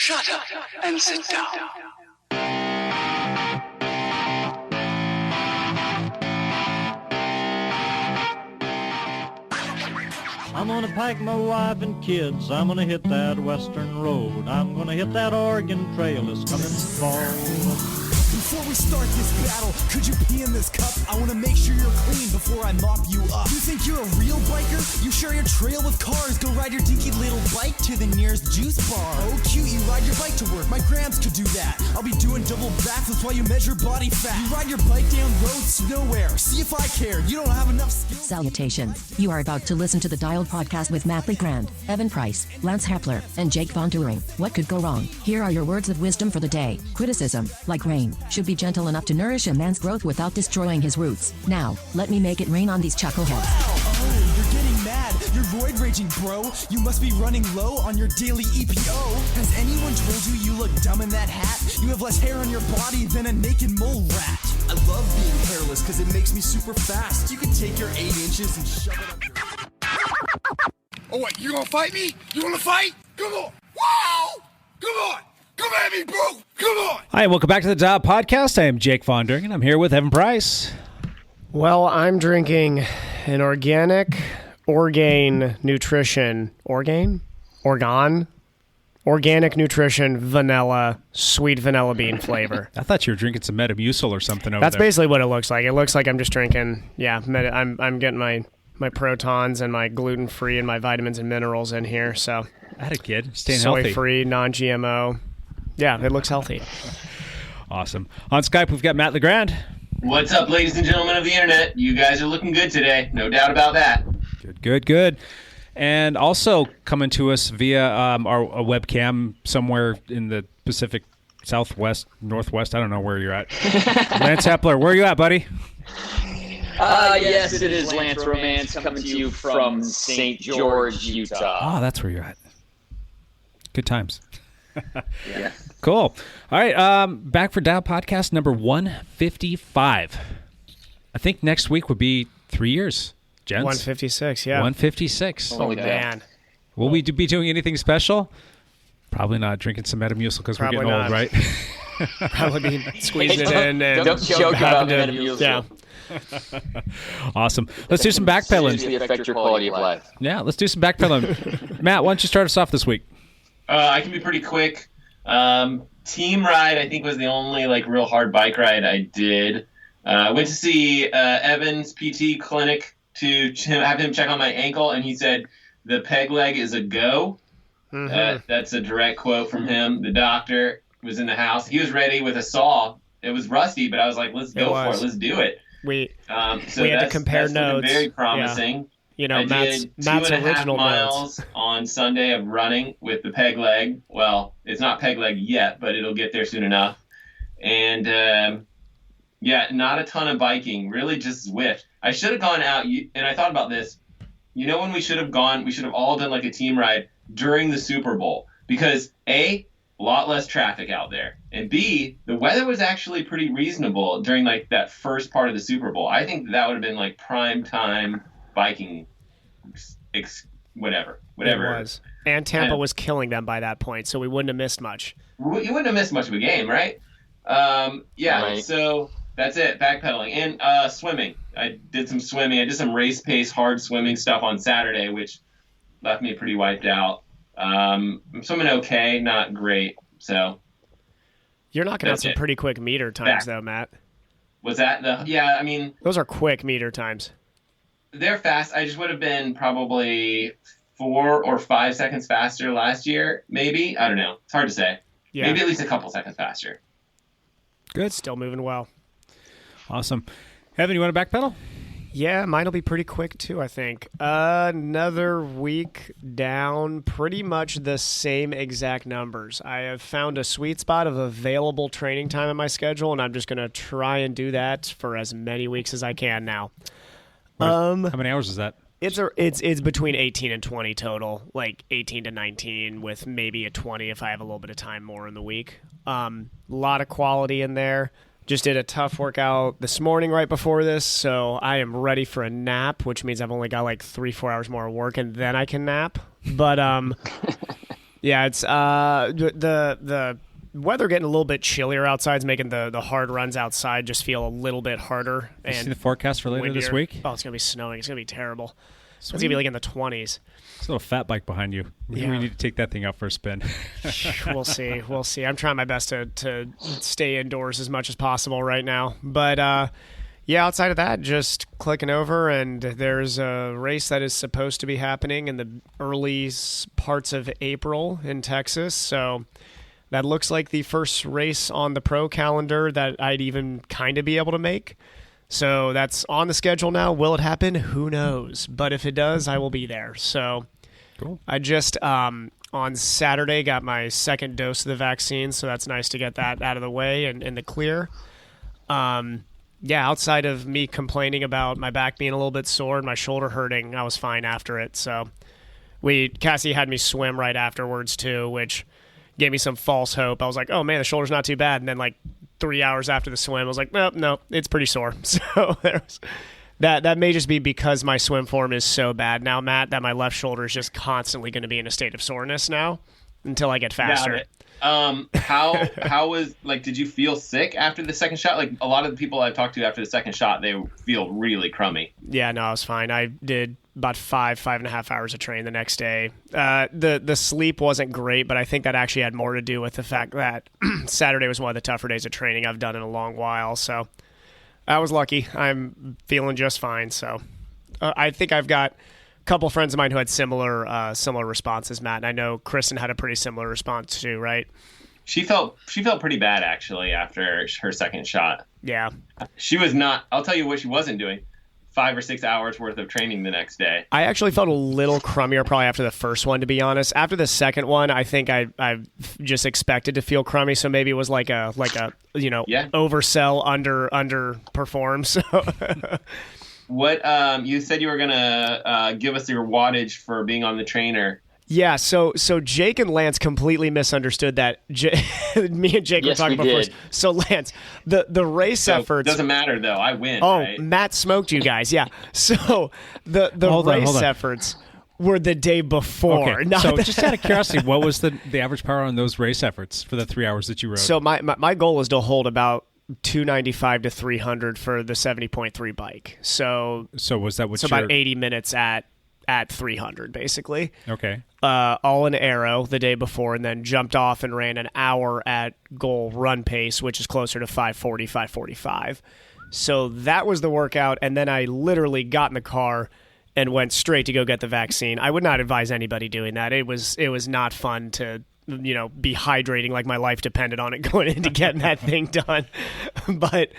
Shut up and sit down. I'm gonna pack my wife and kids. I'm gonna hit that western road. I'm gonna hit that Oregon Trail this coming fall. Before we start this battle, could you pee in this cup? I want to make sure you're clean before I mop you up. You think you're a real biker? You share your trail with cars. Go ride your dinky little bike to the nearest juice bar. Oh, cute, you ride your bike to work. My grams could do that. I'll be doing double backflips while you measure body fat. You ride your bike down roads nowhere. See if I care. You don't have enough skills. Salutations. You are about to listen to the Dialed Podcast with Matt Legrand, Evan Price, Lance Hepler, and Jake Von During. What could go wrong? Here are your words of wisdom for the day. Criticism, like rain, should be gentle enough to nourish a man's growth without destroying his roots. Now, let me make it rain on these chuckleheads. Oh, you're getting mad. You're void raging, bro. You must be running low on your daily EPO. Has anyone told you you look dumb in that hat? You have less hair on your body than a naked mole rat. I love being hairless because it makes me super fast. You can take your 8 inches and shove it up your... Oh, wait, you gonna fight me? You wanna fight? Come on. Wow! Come on! Come at me, bro! Come on! Hi, and welcome back to the Dial Podcast. I am Jake Von During, and I'm here with Evan Price. Well, I'm drinking an organic nutrition vanilla, sweet vanilla bean flavor. I thought you were drinking some Metamucil or something over That's there. basically what it looks like. It looks like I'm just drinking, I'm getting my protons and my gluten-free and my vitamins and minerals in here, so. I had a kid. Staying healthy. Soy-free, non-GMO. Yeah, it looks healthy. Awesome. On Skype, we've got Matt Legrand. What's up, ladies and gentlemen of the internet? You guys are looking good today. No doubt about that. Good. And also coming to us via a webcam somewhere in the Pacific Southwest, Northwest. I don't know where you're at. Lance Hepler, where are you at, buddy? Yes, it is Lance Romance coming to you from St. George, Utah. Oh, that's where you're at. Good times. Yeah. Cool. All right, back for Dial Podcast number 155. I think next week would be 3 years, gents. 156, yeah. 156. Oh, man. Will we be doing anything special? Probably not. Drinking some Metamucil because we're getting old, right? Probably be squeezing it in. And don't joke about Metamucil. Yeah. Awesome. Let's do some backpedaling. Seriously affect your quality of life. Yeah, let's do some backpedaling. Matt, why don't you start us off this week? I can be pretty quick. Team ride, I think, was the only real hard bike ride I did. Went to see Evan's PT clinic to have him check on my ankle, and he said the peg leg is a go. Mm-hmm. That's a direct quote from him. The doctor was in the house. He was ready with a saw. It was rusty, but I was like, let's go for it. Let's do it. We had to compare notes. Very promising. Yeah. I Matt's did 2.5 original miles notes on Sunday of running with the peg leg. Well, it's not peg leg yet, but it'll get there soon enough. And not a ton of biking, really just Zwift. I should have gone out, and I thought about this. You know when we should have gone? We should have all done a team ride during the Super Bowl because A, a lot less traffic out there, and B, the weather was actually pretty reasonable during that first part of the Super Bowl. I think that would have been prime time biking, whatever. It was. And Tampa was killing them by that point, so we wouldn't have missed much. You wouldn't have missed much of a game, right? Right. So that's it, backpedaling. And swimming. I did some swimming. I did some race pace, hard swimming stuff on Saturday, which left me pretty wiped out. I'm swimming okay, not great, so. You're knocking out some pretty quick meter times, though, Matt. Was that those are quick meter times. They're fast. I just would have been probably 4 or 5 seconds faster last year, maybe. I don't know. It's hard to say. Yeah. Maybe at least a couple seconds faster. Good. Still moving well. Awesome. Evan, you want to backpedal? Yeah, mine will be pretty quick too, I think. Another week down, pretty much the same exact numbers. I have found a sweet spot of available training time in my schedule, and I'm just going to try and do that for as many weeks as I can now. How many hours is that? It's between 18 and 20 total, 18 to 19 with maybe a 20 if I have a little bit of time more in the week. A lot of quality in there. Just did a tough workout this morning right before this, so I am ready for a nap, which means I've only got 3-4 hours more of work, and then I can nap. But Yeah, it's the weather getting a little bit chillier outside is making the hard runs outside just feel a little bit harder. You see And the forecast for later this windier. week? Oh, it's gonna be snowing. It's gonna be terrible. It's Sweet. gonna be like in the 20s. There's a little fat bike behind you. Yeah. We need to take that thing out for a spin. We'll see. We'll see. I'm trying my best to stay indoors as much as possible right now. But yeah, outside of that, just clicking over, and there's a race that is supposed to be happening in the early parts of April in Texas. So that looks like the first race on the pro calendar that I'd even kind of be able to make. So that's on the schedule now. Will it happen? Who knows? But if it does, I will be there. So Cool. I just on Saturday got my second dose of the vaccine, so that's nice to get that out of the way and in the clear. Yeah, outside of me complaining about my back being a little bit sore and my shoulder hurting, I was fine after it. So Cassie had me swim right afterwards too, which gave me some false hope. I was like, oh man, the shoulder's not too bad. And then like 3 hours after the swim, I was like, no, it's pretty sore. So there's that may just be because my swim form is so bad now, Matt, that my left shoulder is just constantly going to be in a state of soreness now until I get faster. How was, like, did you feel sick after the second shot? Like, a lot of the people I've talked to after the second shot, they feel really crummy. Yeah, no, I was fine. I did about 5.5 hours of train the next day. The sleep wasn't great, but I think that actually had more to do with the fact that Saturday was one of the tougher days of training I've done in a long while. So I was lucky. I'm feeling just fine. So I think I've got a couple friends of mine who had similar responses, Matt. And I know Kristen had a pretty similar response too, right? She felt pretty bad actually after her second shot. Yeah. She was not. I'll tell you what she wasn't doing. 5 or 6 hours worth of training the next day. I actually felt a little crummier probably after the first one, to be honest. After the second one, I think I just expected to feel crummy, so maybe it was like a oversell, underperform. So What you said you were gonna give us your wattage for being on the trainer. Yeah, so Jake and Lance completely misunderstood that. Me and Jake were talking about first. So Lance, the race efforts doesn't matter though. I win. Oh, right? Matt smoked you guys. Yeah. So the Hold race on. efforts were the day before. Okay, so just out of curiosity, what was the average power on those race efforts for the 3 hours that you rode? So my goal is to hold about 295 to 300 for the 70.3 bike. So was that what about 80 minutes at 300 basically. Okay. All in aero the day before, and then jumped off and ran an hour at goal run pace, which is closer to 540, 545. So that was the workout, and then I literally got in the car and went straight to go get the vaccine. I would not advise anybody doing that. It was not fun to be hydrating like my life depended on it going into getting that thing done. But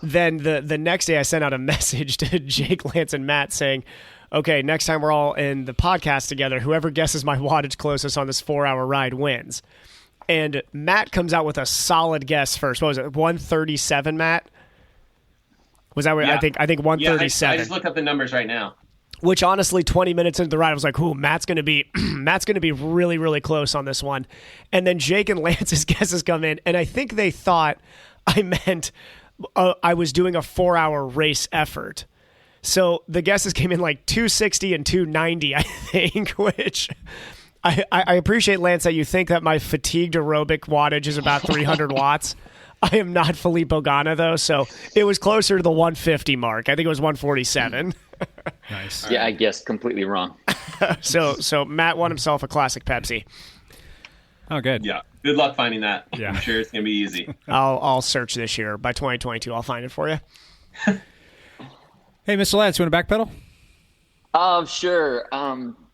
then the next day I sent out a message to Jake, Lance, and Matt saying, okay, next time we're all in the podcast together, whoever guesses my wattage closest on this 4-hour ride wins. And Matt comes out with a solid guess first. What was it, 137, Matt? Was that what I think 137. I just looked up the numbers right now. Which honestly, 20 minutes into the ride, I was like, "Ooh, Matt's gonna be really, really close on this one." And then Jake and Lance's guesses come in, and I think they thought I meant I was doing a 4-hour race effort. So the guesses came in like 260 and 290, I think, which I appreciate, Lance, that you think that my fatigued aerobic wattage is about 300 watts. I am not Filippo Ganna, though, so it was closer to the 150 mark. I think it was 147. Nice. Yeah, I guessed completely wrong. So Matt won himself a classic Pepsi. Oh, good. Yeah. Good luck finding that. Yeah. I'm sure it's gonna be easy. I'll search this year. By 2022, I'll find it for you. Hey, Mr. Lance, you want to backpedal? Sure.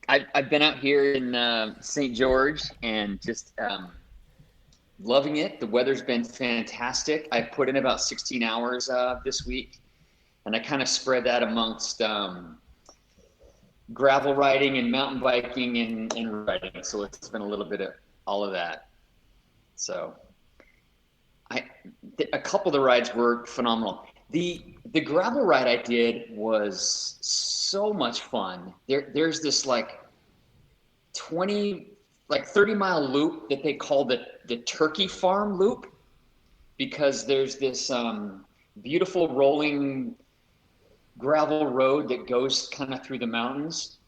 I've been out here in St. George and just loving it. The weather's been fantastic. I put in about 16 hours this week, and I kind of spread that amongst gravel riding and mountain biking and riding. So it's been a little bit of all of that. So a couple of the rides were phenomenal. The gravel ride I did was so much fun. There's this like 30-mile loop that they call the Turkey Farm Loop, because there's this beautiful rolling gravel road that goes kind of through the mountains.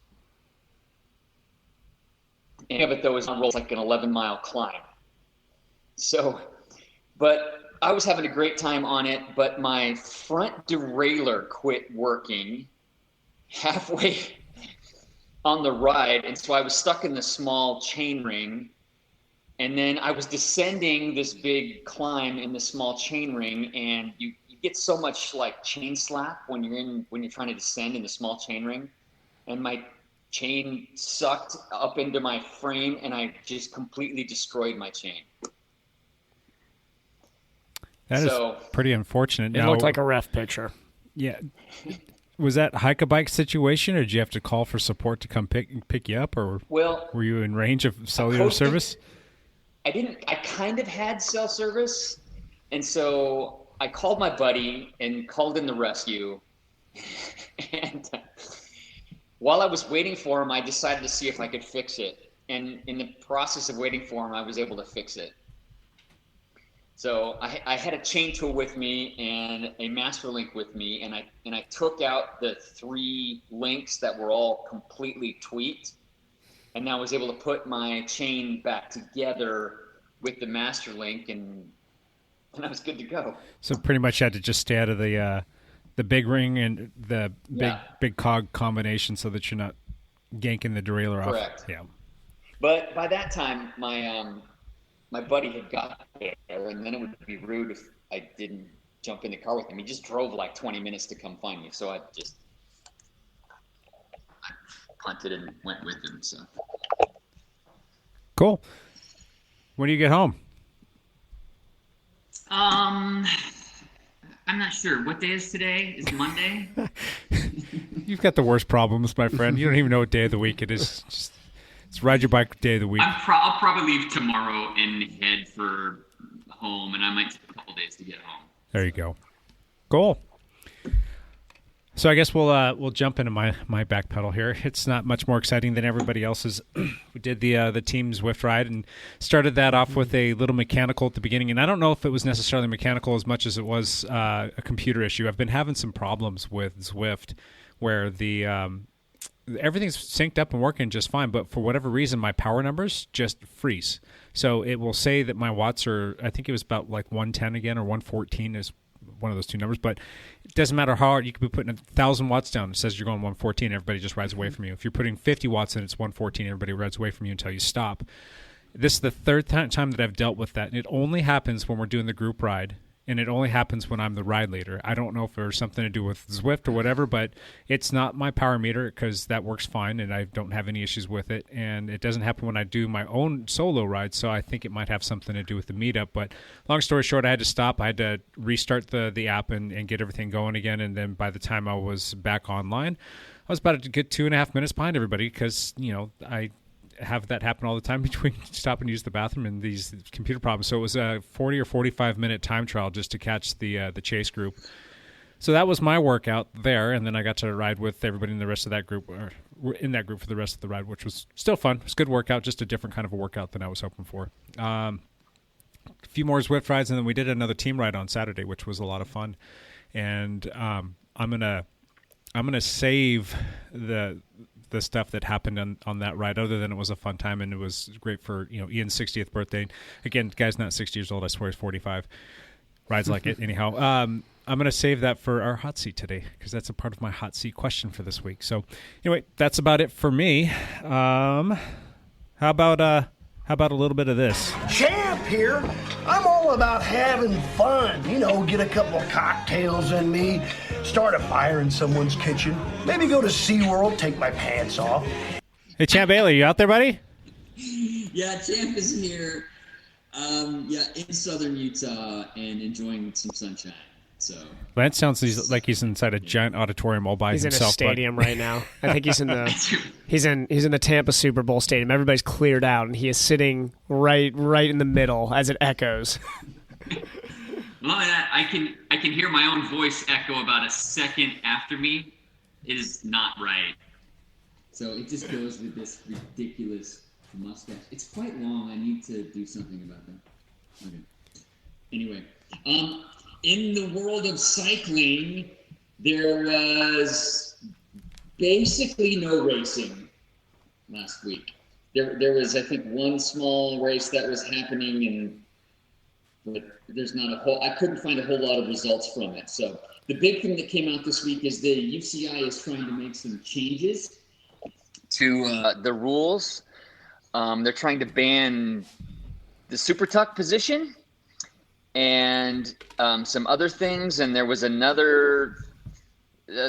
Any of it, though, is on rolls like an 11-mile climb. So, but I was having a great time on it, but my front derailleur quit working halfway on the ride. And so I was stuck in the small chain ring. And then I was descending this big climb in the small chain ring, and you get so much like chain slap when you're trying to descend in the small chain ring. And my chain sucked up into my frame, and I just completely destroyed my chain. That is pretty unfortunate. It looked like a ref picture. Yeah. Was that hike a bike situation, or did you have to call for support to come pick you up, or were you in range of cellular service? I kind of had cell service, and so I called my buddy and called in the rescue. And while I was waiting for him, I decided to see if I could fix it. And in the process of waiting for him, I was able to fix it. So I had a chain tool with me and a master link with me, and I took out the 3 links that were all completely tweaked. And I was able to put my chain back together with the master link, and I was good to go. So pretty much had to just stay out of the big ring and the big cog combination, so that you're not yanking the derailleur off. Correct. Yeah. But by that time, my buddy had got there, and then it would be rude if I didn't jump in the car with him. He just drove like 20 minutes to come find me, so I punted and went with him. So cool. When do you get home? I'm not sure. What day is today? Is it Monday? You've got the worst problems, my friend. You don't even know what day of the week it is. It's ride your bike day of the week. I'll probably leave tomorrow and head for home, and I might take a couple days to get home. There you go. Cool. So I guess we'll jump into my back pedal here. It's not much more exciting than everybody else's. We did the team Zwift ride and started that off with a little mechanical at the beginning. And I don't know if it was necessarily mechanical as much as it was a computer issue. I've been having some problems with Zwift where the everything's synced up and working just fine, but for whatever reason, my power numbers just freeze. So it will say that my watts are, I think it was about like 110 again, or 114 is one of those two numbers, but it doesn't matter how hard. You could be putting 1,000 watts down. It says you're going 114. Everybody just rides away from you. If you're putting 50 watts in, it's 114. Everybody rides away from you until you stop. This is the third time that I've dealt with that, and it only happens when we're doing the group ride, and it only happens when I'm the ride leader. I don't know if there's something to do with Zwift or whatever, but it's not my power meter because that works fine, and I don't have any issues with it. And it doesn't happen when I do my own solo ride, so I think it might have something to do with the meetup. But long story short, I had to stop. I had to restart the app and get everything going again. And then by the time I was back online, I was about to get 2.5 minutes behind everybody because, I have that happen all the time between stop and use the bathroom and these computer problems. So it was a 40 or 45 minute time trial just to catch the chase group. So that was my workout there, and then I got to ride with everybody in the rest of that group, or in that group for the rest of the ride, which was still fun. It was a good workout, just a different kind of a workout than I was hoping for. A few more Zwift rides, and then we did another team ride on Saturday, which was a lot of fun. And I'm gonna save the stuff that happened on that ride, other than it was a fun time and it was great for Ian's 60th birthday. Again, guy's not 60 years old. I swear he's 45. Rides like it anyhow. I'm going to save that for our hot seat today because that's a part of my hot seat question for this week. So anyway, that's about it for me. How about a little bit of this? Champ here. I'm all about having fun. Get a couple of cocktails in me, start a fire in someone's kitchen, maybe go to SeaWorld, take my pants off. Hey, Champ Bailey, you out there, buddy? Yeah, Champ is here. In southern Utah and enjoying some sunshine. So Lance sounds like he's inside a giant auditorium all by himself. He's in a stadium right now. I think he's in the Tampa Super Bowl stadium. Everybody's cleared out, and he is sitting right in the middle as it echoes. Well, I can hear my own voice echo about a second after me. It is not right. So it just goes with this ridiculous mustache. It's quite long. I need to do something about that. Okay. Anyway, in the world of cycling, there was basically no racing last week. there was, I think, one small race that was happening, but there's not a whole. I couldn't find a whole lot of results from it. So the big thing that came out this week is the UCI is trying to make some changes to the rules. They're trying to ban the super tuck position and some other things. And there was another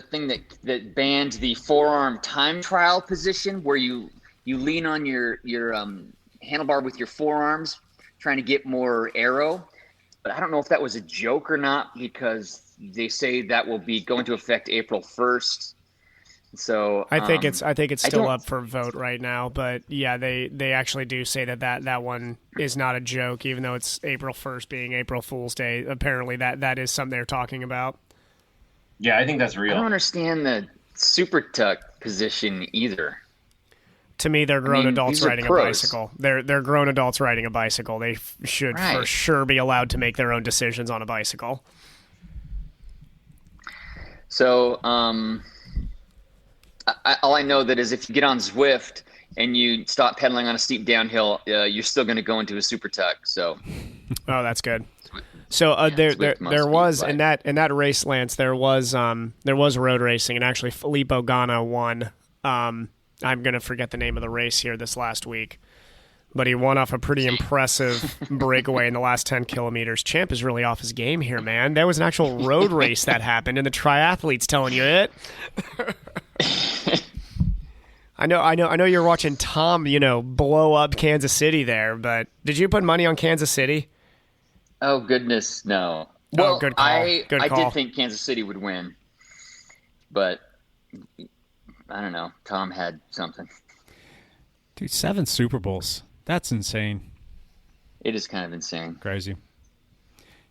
thing that banned the forearm time trial position, where you lean on your handlebar with your forearms, trying to get more aero. But I don't know if that was a joke or not, because they say that will be going to affect April 1st. So I think it's still up for vote right now, but yeah, they actually do say that one is not a joke, even though it's April 1st being April Fool's Day. Apparently that is something they're talking about. Yeah, I think that's real. I don't understand the super tuck position either. To me, they're grown adults riding a bicycle. They're grown adults riding a bicycle. They should for sure be allowed to make their own decisions on a bicycle. So, all I know that is if you get on Zwift and you stop pedaling on a steep downhill, you're still going to go into a super tuck. So, oh, that's good. So there was in that race, Lance. There was road racing, and actually Filippo Ganna won. I'm going to forget the name of the race here this last week, but he won off a pretty impressive breakaway in the last 10 kilometers. Champ is really off his game here, man. There was an actual road race that happened, and the triathlete's telling you it. I know you're watching Tom, blow up Kansas City there, but did you put money on Kansas City? Oh, goodness, no. Well, good call. I did think Kansas City would win, but I don't know. Tom had something. Dude, 7 Super Bowls. That's insane. It is kind of insane. Crazy.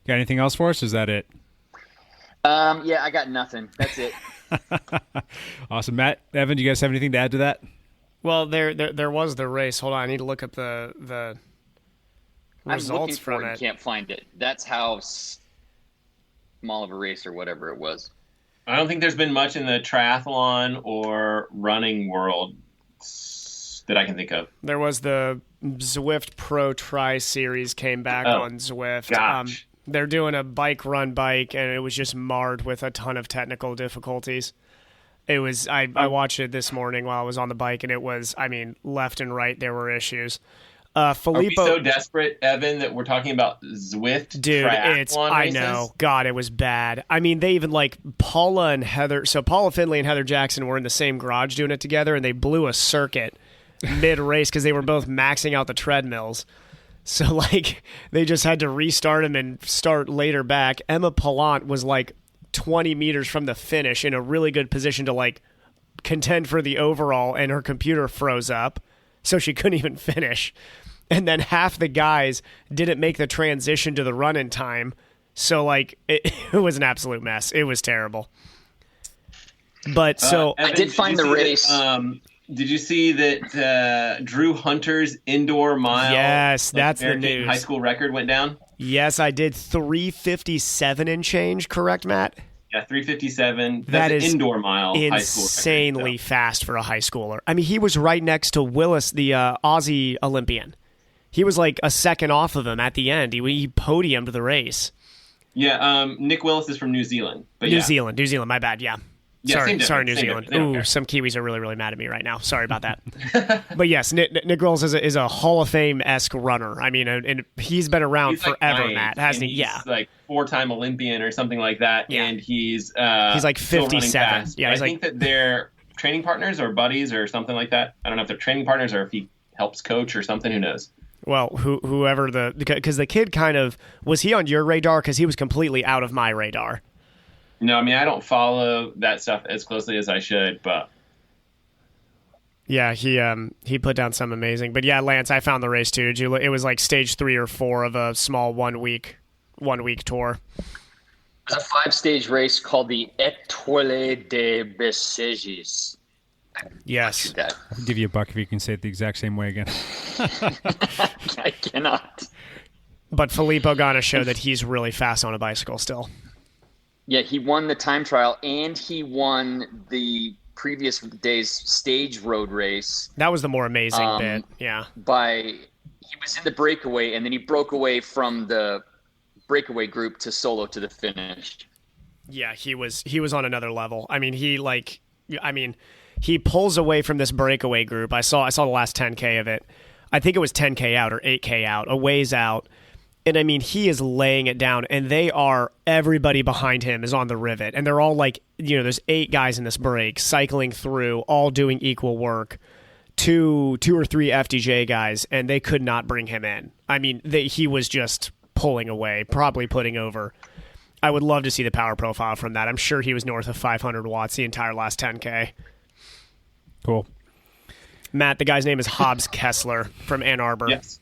Got anything else for us? Or is that it? Yeah, I got nothing. That's it. Awesome. Matt, Evan, do you guys have anything to add to that? Well, there was the race. Hold on, I need to look up the results from it. Can't find it. That's how small of a race or whatever it was. I don't think there's been much in the triathlon or running world that I can think of. There was the Zwift Pro Tri Series came back on Zwift. Gosh. They're doing a bike, and it was just marred with a ton of technical difficulties. It was I watched it this morning while I was on the bike, and it was, left and right there were issues. Filippo, are we so desperate, Evan, that we're talking about Zwift? Dude, I know. God, it was bad. They even Paula and Heather. So Paula Findlay and Heather Jackson were in the same garage doing it together, and they blew a circuit mid-race because they were both maxing out the treadmills. So, they just had to restart them and start later back. Emma Pallant was, 20 meters from the finish in a really good position to, contend for the overall, and her computer froze up, so she couldn't even finish. And then half the guys didn't make the transition to the run in time, so, it was an absolute mess. It was terrible. But, so... Evan, I did find the race... did you see that Drew Hunter's indoor mile? Yes, that's the news. High school record went down? Yes, I did. 3:57 and change, correct, Matt? Yeah, 3:57. That is an indoor mile. insanely high school record, fast for a high schooler. He was right next to Willis, the Aussie Olympian. He was a second off of him at the end. He podiumed the race. Yeah, Nick Willis is from New Zealand. But New Zealand, my bad, yeah. Yeah, sorry, New Zealand. Ooh, some Kiwis are really, really mad at me right now. Sorry about that. But yes, Nick Willis is a Hall of Fame-esque runner. And he's been around forever, Matt, hasn't he? Yeah. He's 4-time Olympian or something like that, yeah. And he's 57. Yeah, I think that they're training partners or buddies or something like that. I don't know if they're training partners or if he helps coach or something. Who knows? Well, whoever because the kid was he on your radar? Because he was completely out of my radar. No, I don't follow that stuff as closely as I should, but yeah, he put down some amazing. But yeah, Lance, I found the race too. Did you? It was stage 3 or 4 of a small one week tour. A 5-stage race called the Étoile des Bessèges. Yes, I'll give you $1 if you can say it the exact same way again. I cannot. But Filippo Ganna showed that he's really fast on a bicycle still. Yeah, he won the time trial, and he won the previous day's stage road race. That was the more amazing bit. Yeah. He was in the breakaway, and then he broke away from the breakaway group to solo to the finish. Yeah, he was on another level. I mean, he pulls away from this breakaway group. I saw the last 10K of it. I think it was 10K out or 8K out, a ways out. And I mean, he is laying it down, and everybody behind him is on the rivet, and they're all like, there's 8 guys in this break cycling through, all doing equal work. Two or three FDJ guys, and they could not bring him in. I mean, he was just pulling away, probably putting over. I would love to see the power profile from that. I'm sure he was north of 500 watts the entire last 10K. Cool. Matt, the guy's name is Hobbs Kessler from Ann Arbor. Yes.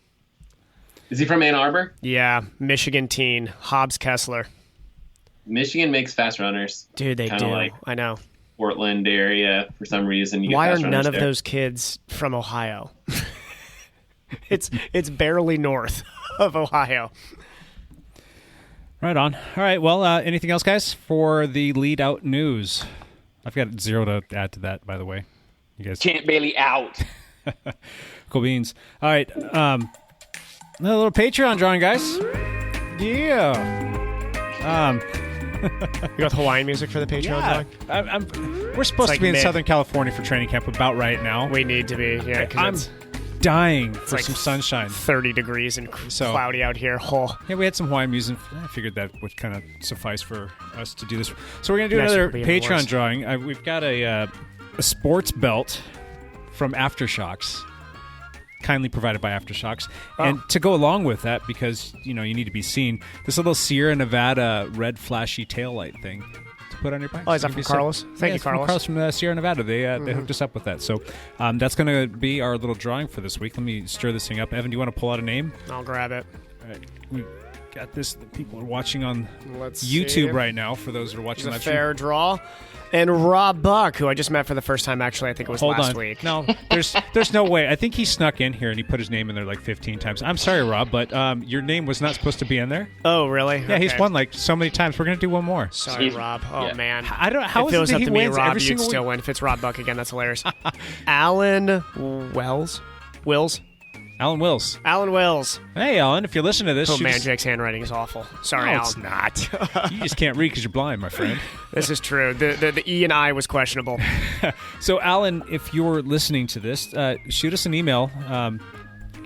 Is he from Ann Arbor? Yeah, Michigan teen, Hobbs Kessler. Michigan makes fast runners. Dude, they Kinda do. like I know. Portland area for some reason. Why are none of those kids from Ohio? It's barely north of Ohio. Right on. All right. Well, anything else, guys, for the lead out news? I've got 0 to add to that, by the way. You guys Can't Bailey out. Cool beans. All right. A little Patreon drawing, guys. Yeah. You got Hawaiian music for the Patreon drawing? We're supposed like to be in mid. Southern California for training camp about right now. We need to be, yeah. I'm It's dying for like some sunshine. 30 degrees and cloudy out here. Oh. Yeah, we had some Hawaiian music. I figured that would kind of suffice for us to do this. So we're going to do Next another will be even Patreon worse. drawing. We've got a sports belt from Aftershocks, kindly provided by Aftershocks. Oh. And to go along with that, because you need to be seen, this little Sierra Nevada red flashy taillight thing to put on your bike. Oh, is that from Carlos? Thank you, From Carlos. Carlos from Sierra Nevada. They hooked us up with that. So that's going to be our little drawing for this week. Let me stir this thing up. Evan, do you want to pull out a name? I'll grab it. All right. We got this. The people are watching on Let's YouTube see. right now, for those who are watching It's a live fair draw. And Rob Buck, who I just met for the first time, actually, I think it was Hold last on. week. No, there's no way. I think he snuck in here and he put his name in there like 15 times. I'm sorry, Rob, but your name was not supposed to be in there. Oh, really? Yeah, he's Okay. won like so many times. We're gonna do one more. Sorry, Rob. Oh, yeah. man. I don't. How if is it was that up he to me, wins Rob, every you'd single still week? win. If it's Rob Buck again, that's hilarious. Alan Wills? Alan Wills. Alan Wills. Hey, Alan, if you listen to this, Oh, shoot man, us- Jake's handwriting is awful. Sorry, No, Alan. it's not. You just can't read because you're blind, my friend. This is true. The E and I was questionable. So, Alan, if you're listening to this, shoot us an email.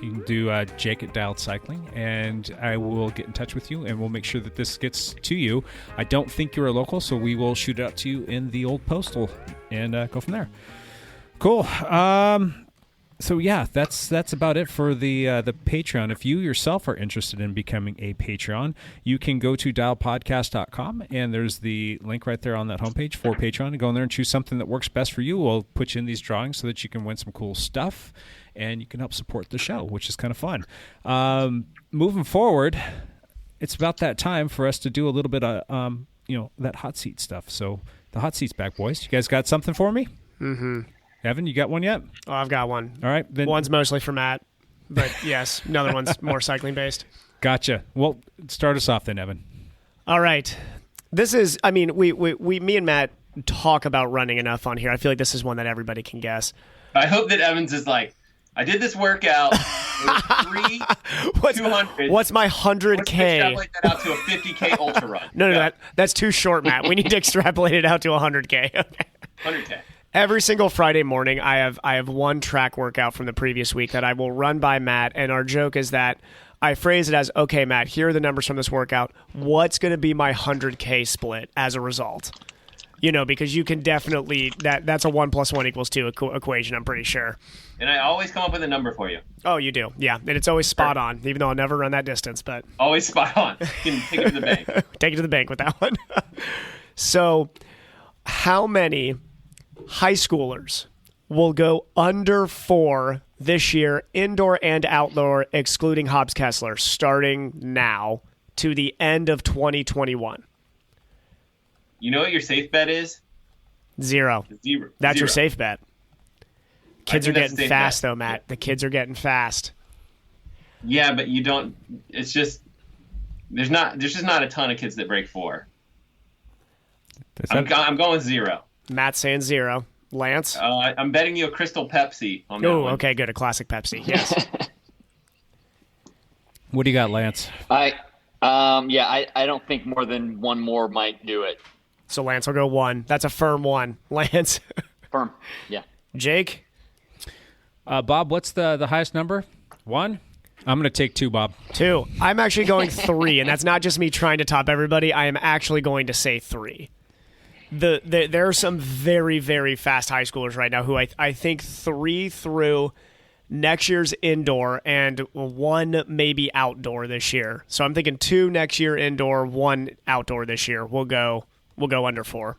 You can do Jake at Dialed Cycling, and I will get in touch with you, and we'll make sure that this gets to you. I don't think you're a local, so we will shoot it out to you in the old postal and go from there. Cool. So yeah, that's about it for the Patreon. If you yourself are interested in becoming a Patreon, you can go to dialpodcast.com, and there's the link right there on that homepage for Patreon. Go in there and choose something that works best for you. We'll put you in these drawings so that you can win some cool stuff, and you can help support the show, which is kind of fun. Moving forward, it's about that time for us to do a little bit of that hot seat stuff. So the hot seat's back, boys. You guys got something for me? Mm-hmm. Evan, you got one yet? Oh, I've got one. All right. Then One's mostly for Matt, but yes, another one's more cycling based. Gotcha. Well, start us off then, Evan. All right. This is, I mean, me and Matt talk about running enough on here. I feel like this is one that everybody can guess. I hope that Evans is like, I did this workout. It was 200. What's my Let's 100K? extrapolate that out to a 50K ultra run. No, that's too short, Matt. We need to extrapolate it out to 100K. Okay. 100K. Every single Friday morning, I have one track workout from the previous week that I will run by Matt, and our joke is that I phrase it as, okay, Matt, here are the numbers from this workout. What's going to be my 100K split as a result? Because you can definitely, that's a 1 + 1 = 2 equation, I'm pretty sure. And I always come up with a number for you. Oh, you do? Yeah, and it's always spot on, even though I'll never run that distance, but... Always spot on. You can take it to the bank. Take it to the bank with that one. So, how many high schoolers will go under 4 this year, indoor and outdoor, excluding Hobbs Kessler, starting now to the end of 2021? You know what your safe bet is? Zero. Zero. That's your Zero. safe bet. Kids are think that's getting safe fast, bet. though, Matt. The kids are getting fast. Yeah, but you don't. It's just there's just not a ton of kids that break 4. I'm going 0. Matt's saying 0. Lance? I'm betting you a Crystal Pepsi on that Oh, one. okay, good. A classic Pepsi. Yes. What do you got, Lance? I don't think more than one more might do it. So Lance will go 1. That's a firm 1. Lance? Firm. Yeah. Jake? Bob, what's the highest number? 1? I'm going to take 2, Bob. 2. I'm actually going 3, and that's not just me trying to top everybody. I am actually going to say 3. There are some very, very fast high schoolers right now who I think 3 through next year's indoor and 1 maybe outdoor this year. So I'm thinking 2 next year indoor, 1 outdoor this year. We'll go under 4.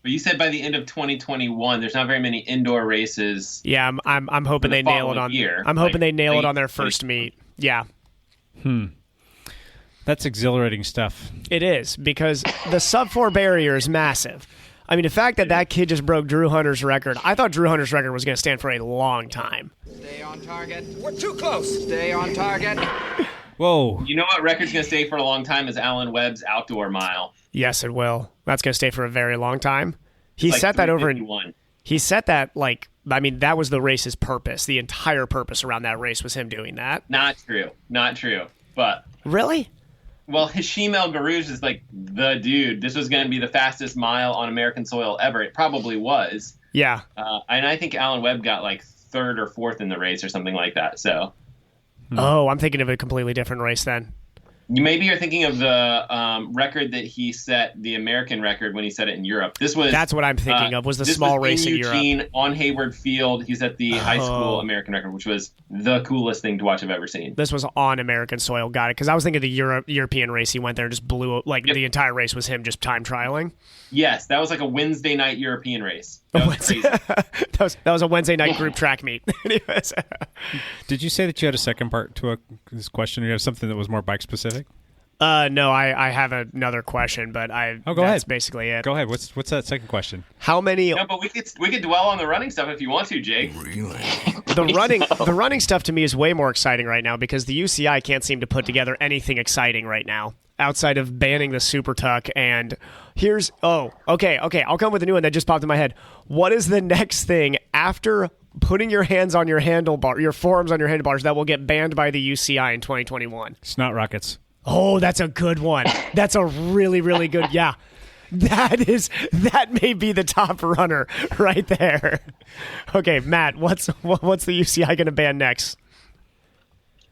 But you said by the end of 2021, there's not very many indoor races. Yeah, I'm hoping they nail it on. Year. I'm hoping they nail it on their first meet. Yeah. That's exhilarating stuff. It is, because the sub-4 barrier is massive. I mean, the fact that kid just broke Drew Hunter's record, I thought Drew Hunter's record was going to stand for a long time. Stay on target. We're too close. Stay on target. Whoa. You know what record's going to stay for a long time is Alan Webb's outdoor mile. Yes, it will. That's going to stay for a very long time. He Like set that over in... 351. He set that, that was the race's purpose. The entire purpose around that race was him doing that. Not true. But... Really? Well, Hashim El Barouj is like the dude. This was going to be the fastest mile on American soil ever. It probably was. Yeah. And I think Alan Webb got like 3rd or 4th in the race or something like that. So. Oh, I'm thinking of a completely different race then. Maybe you're thinking of the record that he set, the American record, when he set it in Europe. That's what I'm thinking of, was the small race in Eugene, Europe. on Hayward Field. He set the high school American record, which was the coolest thing to watch I've ever seen. This was on American soil. Got it. Because I was thinking of the European race. He went there and just blew, the entire race was him just time trialing. Yes, that was like a Wednesday night European race. That was crazy. that was a Wednesday night group track meet. Anyways. Did you say that you had a second part to this question? Or you have something that was more bike specific? No, I have another question, but go that's ahead. Basically it. Go ahead. What's that second question? How many? No, but we could dwell on the running stuff if you want to, Jake. Really? The running stuff to me is way more exciting right now because the UCI can't seem to put together anything exciting right now outside of banning the super tuck. And okay, I'll come with a new one that just popped in my head. What is the next thing after putting your hands on your forearms on your handlebars that will get banned by the UCI in 2021? Snot rockets. Oh, that's a good one. That's a really, really good. Yeah, that may be the top runner right there. Okay, Matt, what's the UCI going to ban next?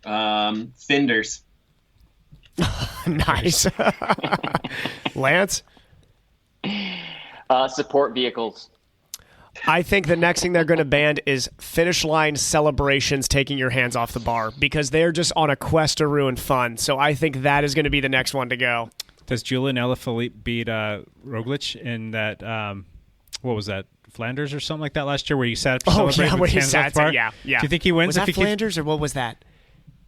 Fenders. Nice. Lance? Support vehicles. I think the next thing they're going to ban is finish line celebrations taking your hands off the bar because they're just on a quest to ruin fun. So I think that is going to be the next one to go. Does Julian Alaphilippe beat Roglic in that, what was that, Flanders or something like that last year where he sat up to celebrate with his hands off the bar? Yeah. Do you think he wins? Was that Flanders or what was that?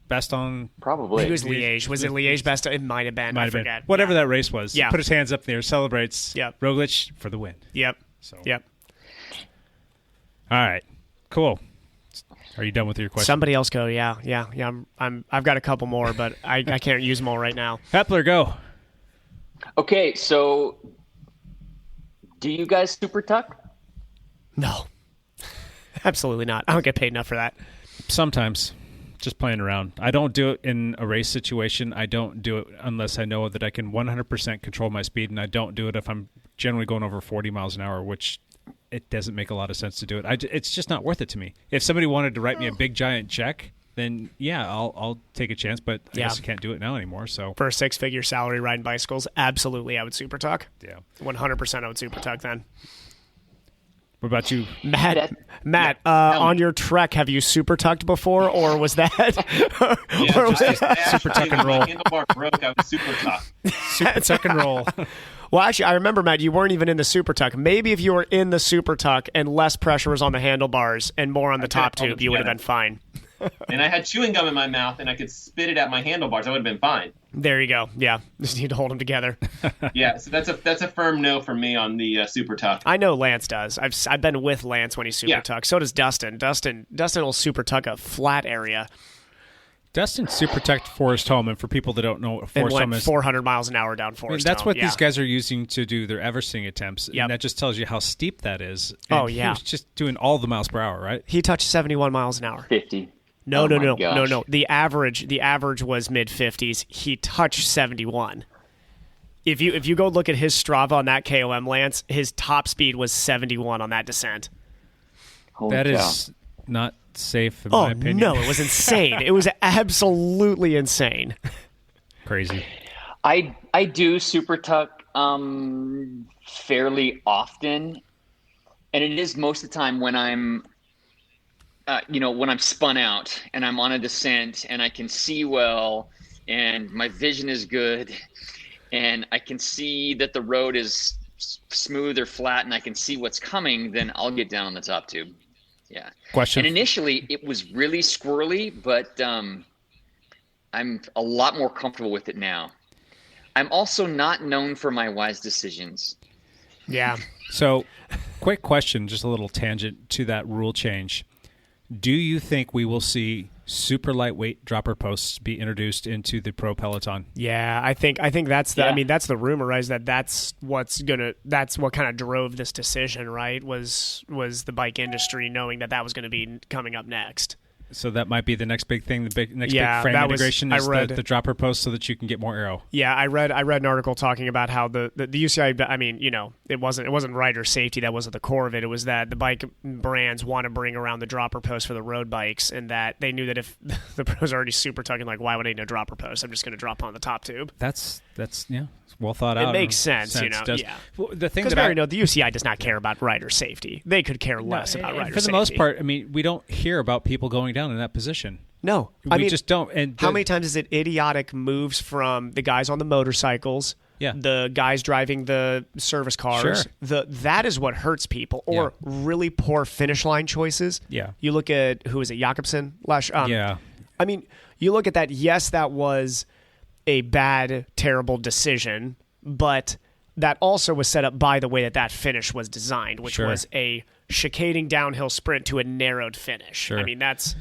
Best on... Probably. It was Liège. Was it Liège best? It might have been. I forget. Whatever that race was. Yeah. He put his hands up there, celebrates Roglic for the win. Yep. Yep. All right, cool. Are you done with your question? Somebody else go. Yeah. I've got a couple more, but I can't use them all right now. Hepler, go. Okay, so do you guys super tuck? No, absolutely not. I don't get paid enough for that. Sometimes, just playing around. I don't do it in a race situation. I don't do it unless I know that I can 100% control my speed, and I don't do it if I'm generally going over 40 miles an hour, which it doesn't make a lot of sense to do it. It's just not worth it to me. If somebody wanted to write me a big giant check, then yeah, I'll take a chance. But I guess I can't do it now anymore. So for a 6-figure salary riding bicycles, absolutely, I would super tuck. Yeah, 100%, I would super tuck then. What about you, Matt? On your trek, have you super tucked before, or was that? Super tuck and roll. My handlebar broke. I was super tuck. Super tuck and roll. Well, actually, I remember, Matt, you weren't even in the super tuck. Maybe if you were in the super tuck and less pressure was on the handlebars and more on the top tube, you would have been fine. And I had chewing gum in my mouth, and I could spit it at my handlebars. I would have been fine. There you go. Yeah, just need to hold them together. Yeah, so that's a firm no for me on the super tuck. I know Lance does. I've been with Lance when he's super tuck. So does Dustin. Dustin will super tuck a flat area. Destin super tucked Forest Home, and for people that don't know what And Forest Home went is, 400 miles an hour down Forest that's Home. what Yeah. these guys are using to do their everesting attempts, Yep. and that just tells you how steep that is. And Oh, he yeah. was just doing all the miles per hour, right? He touched 71 miles an hour. 50. No, Oh no, my no, gosh. no, no. The average was mid 50s. He touched 71. If you go look at his Strava on that KOM, Lance, his top speed was 71 on that descent. Holy That cow. is not safe, in Oh my opinion. no, it was insane. It was absolutely insane. Crazy. I do super tuck fairly often, and it is most of the time when I'm when I'm spun out and I'm on a descent and I can see well and my vision is good and I can see that the road is smooth or flat and I can see what's coming, then I'll get down on the top tube. Yeah. Question. And initially it was really squirrely, but I'm a lot more comfortable with it now. I'm also not known for my wise decisions. Yeah. So, quick question, just a little tangent to that rule change. Do you think we will see super lightweight dropper posts be introduced into the pro peloton? Yeah, I think that's the. Yeah. I mean, that's the rumor, right? Is that's what kind of drove this decision, right? Was the bike industry knowing that was going to be coming up next? So that might be the next big thing. The next Yeah, big frame that was- integration I is read- the dropper post, so that you can get more aero. Yeah, I read an article talking about how the UCI. I mean, it wasn't rider safety that was at the core of it. It was that the bike brands want to bring around the dropper post for the road bikes, and that they knew that if the pros are already super tucking, like, why would I need a dropper post? I'm just going to drop on the top tube. That's yeah, it's well thought out. It makes sense, does. Yeah. Well, the thing Because that we already know the UCI does not care about rider safety. They could care less about rider for safety. the most part, I mean, we don't hear about people going down in that position. No, We just don't. And how many times is it idiotic moves from the guys on the motorcycles, Yeah. the guys driving the service cars? Sure. That is what hurts people, or really poor finish line choices. Yeah. You look at, who is it, Jakobsen? Yeah. I mean, you look at that. Yes, that was a bad, terrible decision, but that also was set up by the way that finish was designed, which Sure. was a chicading downhill sprint to a narrowed finish. Sure. I mean, that's,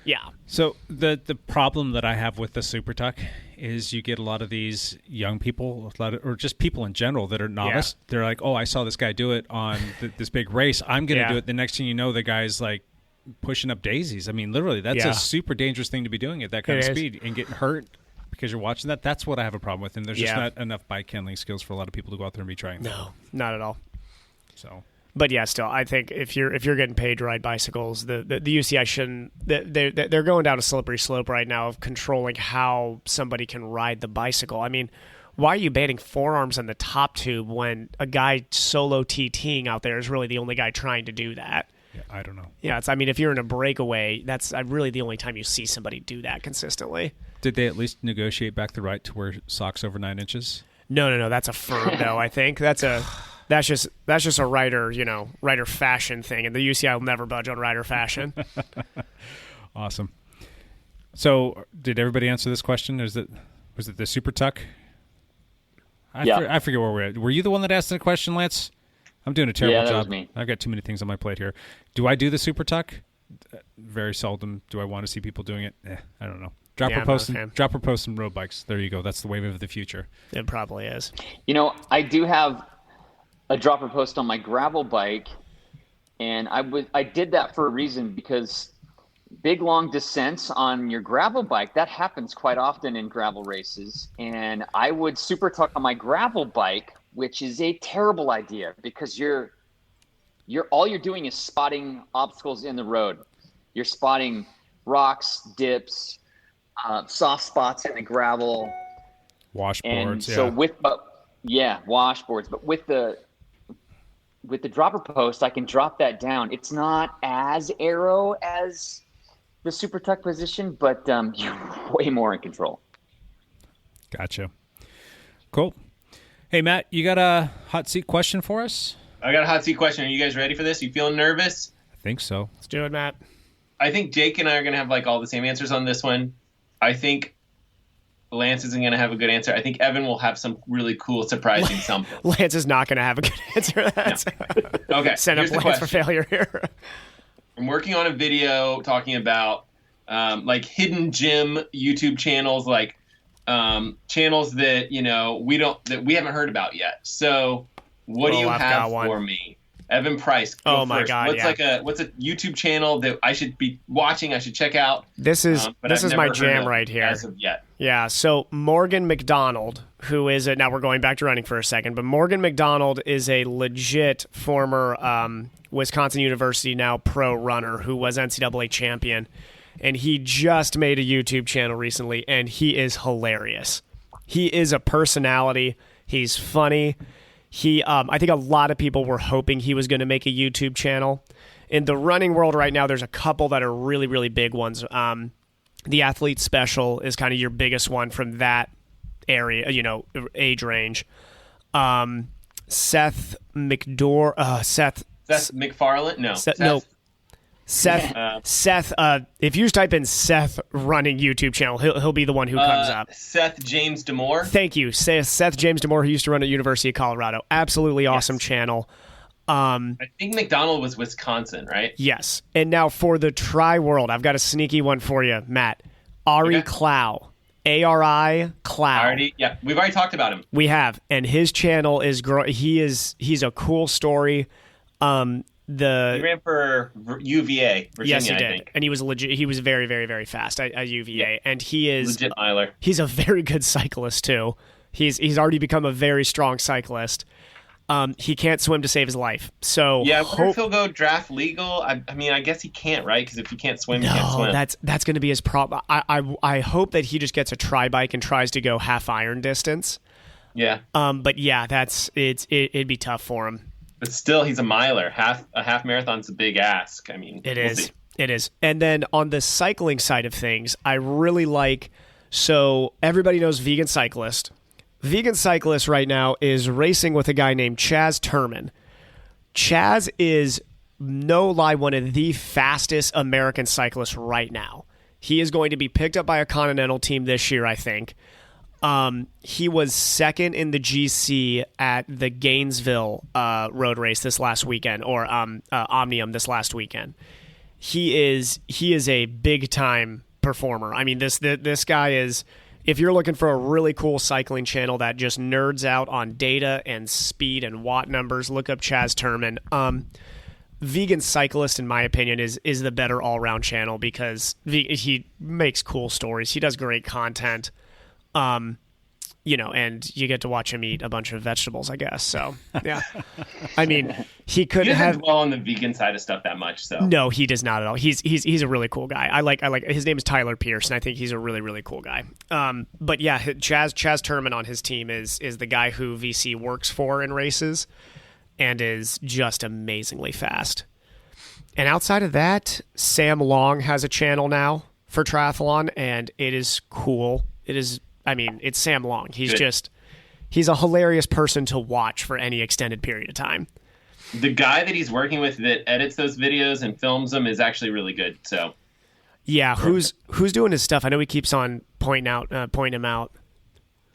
yeah. So the problem that I have with the super tuck is you get a lot of these young people, or just people in general that are novice. Yeah. They're like, oh, I saw this guy do it on this big race. I'm going to Yeah. do it. The next thing you know, the guy's like pushing up daisies. I mean, literally, that's Yeah. a super dangerous thing to be doing at that kind It of is. speed and getting hurt because you're watching that. That's what I have a problem with. And there's just Yeah. not enough bike handling skills for a lot of people to go out there and be trying that. No, not at all. So But yeah, still, I think if you're getting paid to ride bicycles, the UCI shouldn't. They're going down a slippery slope right now of controlling how somebody can ride the bicycle. I mean, why are you banning forearms on the top tube when a guy solo TTing out there is really the only guy trying to do that? yeah, I don't know. Yeah, I mean, if you're in a breakaway, that's really the only time you see somebody do that consistently. Did they at least negotiate back the right to wear socks over 9 inches? No, that's a firm no. I think that's just a rider fashion thing, and the UCI will never budge on rider fashion. Awesome. So, did everybody answer this question? Was it the super tuck? I forget where we're at. Were you the one that asked the question, Lance? I'm doing a terrible Yeah, that job. was me. I've got too many things on my plate here. Do I do the super tuck? Very seldom. Do I want to see people doing it? I don't know. Yeah, I'm not a Dropper posts and road bikes. There you go. That's the wave of the future. It probably is. I do have a dropper post on my gravel bike, and I did that for a reason, because big long descents on your gravel bike, that happens quite often in gravel races, and I would super tuck on my gravel bike, which is a terrible idea because you're all you're doing is spotting obstacles in the road. You're spotting rocks, dips, soft spots in the gravel, Washboards. and so washboards. But with the dropper post, I can drop that down. It's not as aero as the super tuck position, but you're way more in control. Gotcha. Cool. Hey, Matt, you got a hot seat question for us? I got a hot seat question. Are you guys ready for this? You feeling nervous? I think so. Let's do it, Matt. I think Jake and I are going to have all the same answers on this one. I think Lance isn't going to have a good answer. I think Evan will have some really cool, surprising something. Lance is not going to have a good answer to that. Okay, Set up here's the Lance for question. failure here. I'm working on a video talking about like hidden gem YouTube channels, like channels that we haven't heard about yet. So what do you I've have got one. for me? Evan Price. Go my first. God! What's a YouTube channel that I should be watching? I should check out. This is but I've never my heard jam of right here. as of yet. Yeah. So Morgan McDonald, who is now we're going back to running for a second, but Morgan McDonald is a legit former Wisconsin University now pro runner who was NCAA champion, and he just made a YouTube channel recently, and he is hilarious. He is a personality. He's funny. I think a lot of people were hoping he was going to make a YouTube channel. In the running world right now, there's a couple that are really, really big ones. The Athlete Special is kind of your biggest one from that area, age range. Seth MacFarlane? No. Seth. If you just type in Seth running YouTube channel, he'll be the one who comes up. Seth James Demore. Thank you, Seth James Demore, who used to run at University of Colorado. Absolutely awesome channel. I think McDonald was Wisconsin, right? Yes. And now for the Tri World, I've got a sneaky one for you, Matt. Ari Clow. ARI Clow. We've already talked about him. We have, and his channel is growing. He's a cool story. He ran for UVA, Virginia, yes, he did, I think. and he was legit. He was very, very, very fast at UVA, and he is legit miler. He's a very good cyclist too. He's already become a very strong cyclist. He can't swim to save his life, so I wonder if he'll go draft legal. I mean, I guess he can't, right? Because if he can't swim, he can't swim. That's going to be his problem. I hope that he just gets a tri bike and tries to go half iron distance. Yeah. But yeah, it'd be tough for him. But still, he's a miler. A half marathon's a big ask. I mean, It is. And then on the cycling side of things, I really like. So everybody knows Vegan Cyclist. Vegan Cyclist right now is racing with a guy named Chaz Turman. Chaz is, no lie, one of the fastest American cyclists right now. He is going to be picked up by a Continental team this year, I think. He was second in the GC at the Gainesville road race this last weekend, or Omnium this last weekend. He is a big time performer. I mean, this guy is. If you're looking for a really cool cycling channel that just nerds out on data and speed and watt numbers, look up Chaz Turman. Vegan Cyclist, in my opinion, is the better all round channel because he makes cool stories. He does great content. And you get to watch him eat a bunch of vegetables, I guess. So, yeah. I mean, he couldn't have dwell on the vegan side of stuff that much. So no, he does not at all. He's a really cool guy. I like. His name is Tyler Pierce, and I think he's a really, really cool guy. But yeah, Chaz Turman on his team is the guy who VC works for in races, and is just amazingly fast. And outside of that, Sam Long has a channel now for triathlon, and it is cool. It is. I mean, it's Sam Long. He's a hilarious person to watch for any extended period of time. The guy that he's working with that edits those videos and films them is actually really good. So, yeah, who's doing his stuff? I know he keeps on pointing him out.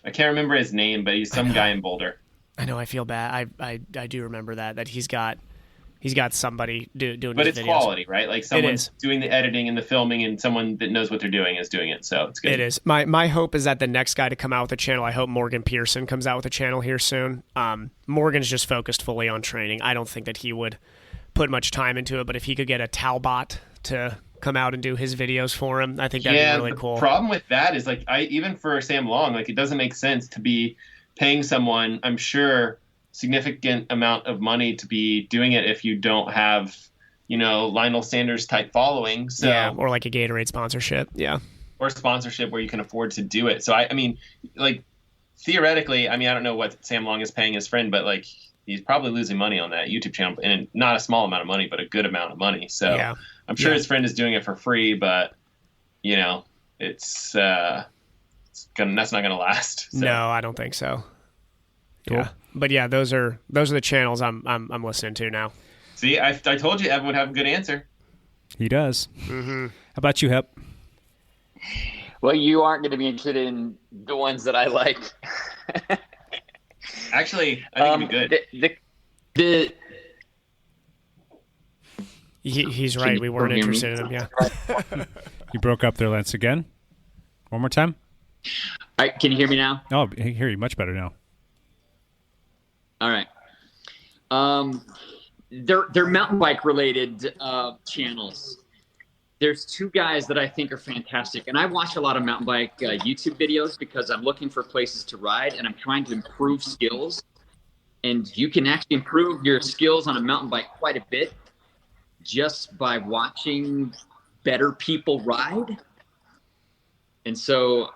I can't remember his name, but he's some guy in Boulder. I know. I feel bad. I do remember that he's got somebody doing. But his it's videos. Quality, right? Like someone's doing the editing and the filming, and someone that knows what they're doing is doing it. So it's good. It is. My hope is that the next guy to come out with a channel, I hope Morgan Pearson comes out with a channel here soon. Morgan's just focused fully on training. I don't think that he would put much time into it, but if he could get a Talbot to come out and do his videos for him, I think that'd be really cool. The problem with that is even for Sam Long, it doesn't make sense to be paying someone, I'm sure, significant amount of money to be doing it if you don't have, Lionel Sanders type following. So, yeah, or like a Gatorade sponsorship. Yeah. Or sponsorship where you can afford to do it. So I mean, theoretically, I don't know what Sam Long is paying his friend, but he's probably losing money on that YouTube channel, and not a small amount of money, but a good amount of money. So yeah. I'm sure his friend is doing it for free, but it's that's not going to last. So. No, I don't think so. Cool. Yeah. But yeah, those are the channels I'm listening to now. See, I told you Evan would have a good answer. He does. Mm-hmm. How about you, Hep? Well, you aren't going to be interested in the ones that I like. Actually, I think it'd be good. He's right. We weren't interested in him. Yeah. You broke up there, Lance, again. One more time. All right, can you hear me now? Oh, I hear you much better now. All right. They're mountain bike related channels. There's two guys that I think are fantastic, and I watch a lot of mountain bike YouTube videos because I'm looking for places to ride and I'm trying to improve skills. And you can actually improve your skills on a mountain bike quite a bit just by watching better people ride. And so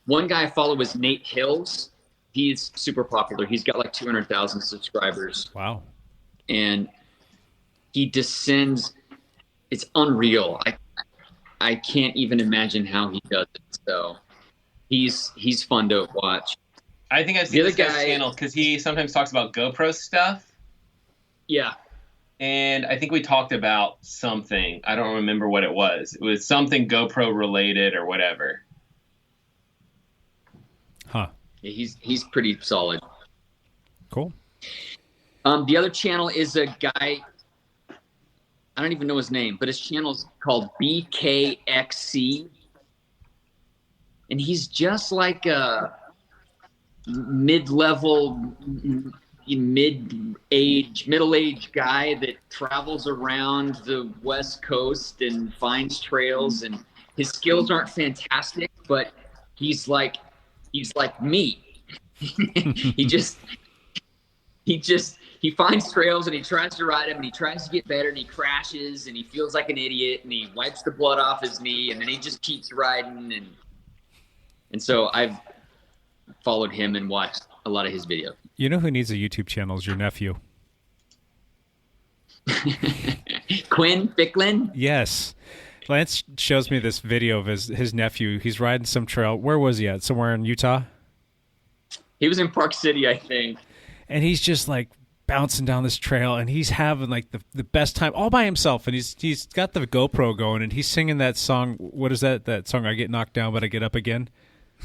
one guy I follow is Nate Hills. He's super popular. He's got like 200,000 subscribers. Wow. And he descends. It's unreal. I can't even imagine how he does it. So he's fun to watch. I think I've seen this guy's channel because he sometimes talks about GoPro stuff. Yeah. And I think we talked about something. I don't remember what it was. It was something GoPro related or whatever. Huh. Yeah, he's pretty solid. Cool. The other channel is a guy, I don't even know his name, but his channel is called BKXC. And he's just like a middle-aged guy that travels around the West Coast and finds trails, and his skills aren't fantastic, but he's like me. He finds trails and he tries to ride them and he tries to get better and he crashes and he feels like an idiot and he wipes the blood off his knee and then he just keeps riding, and so I've followed him and watched a lot of his videos. You know who needs a YouTube channel is your nephew. Quinn Ficklin? Yes. Lance shows me this video of his nephew. He's riding some trail. Where was he at? Somewhere in Utah? He was in Park City, I think. And he's just like bouncing down this trail and he's having like the best time all by himself, and he's got the GoPro going and he's singing that song. What is that song? I get knocked down but I get up again.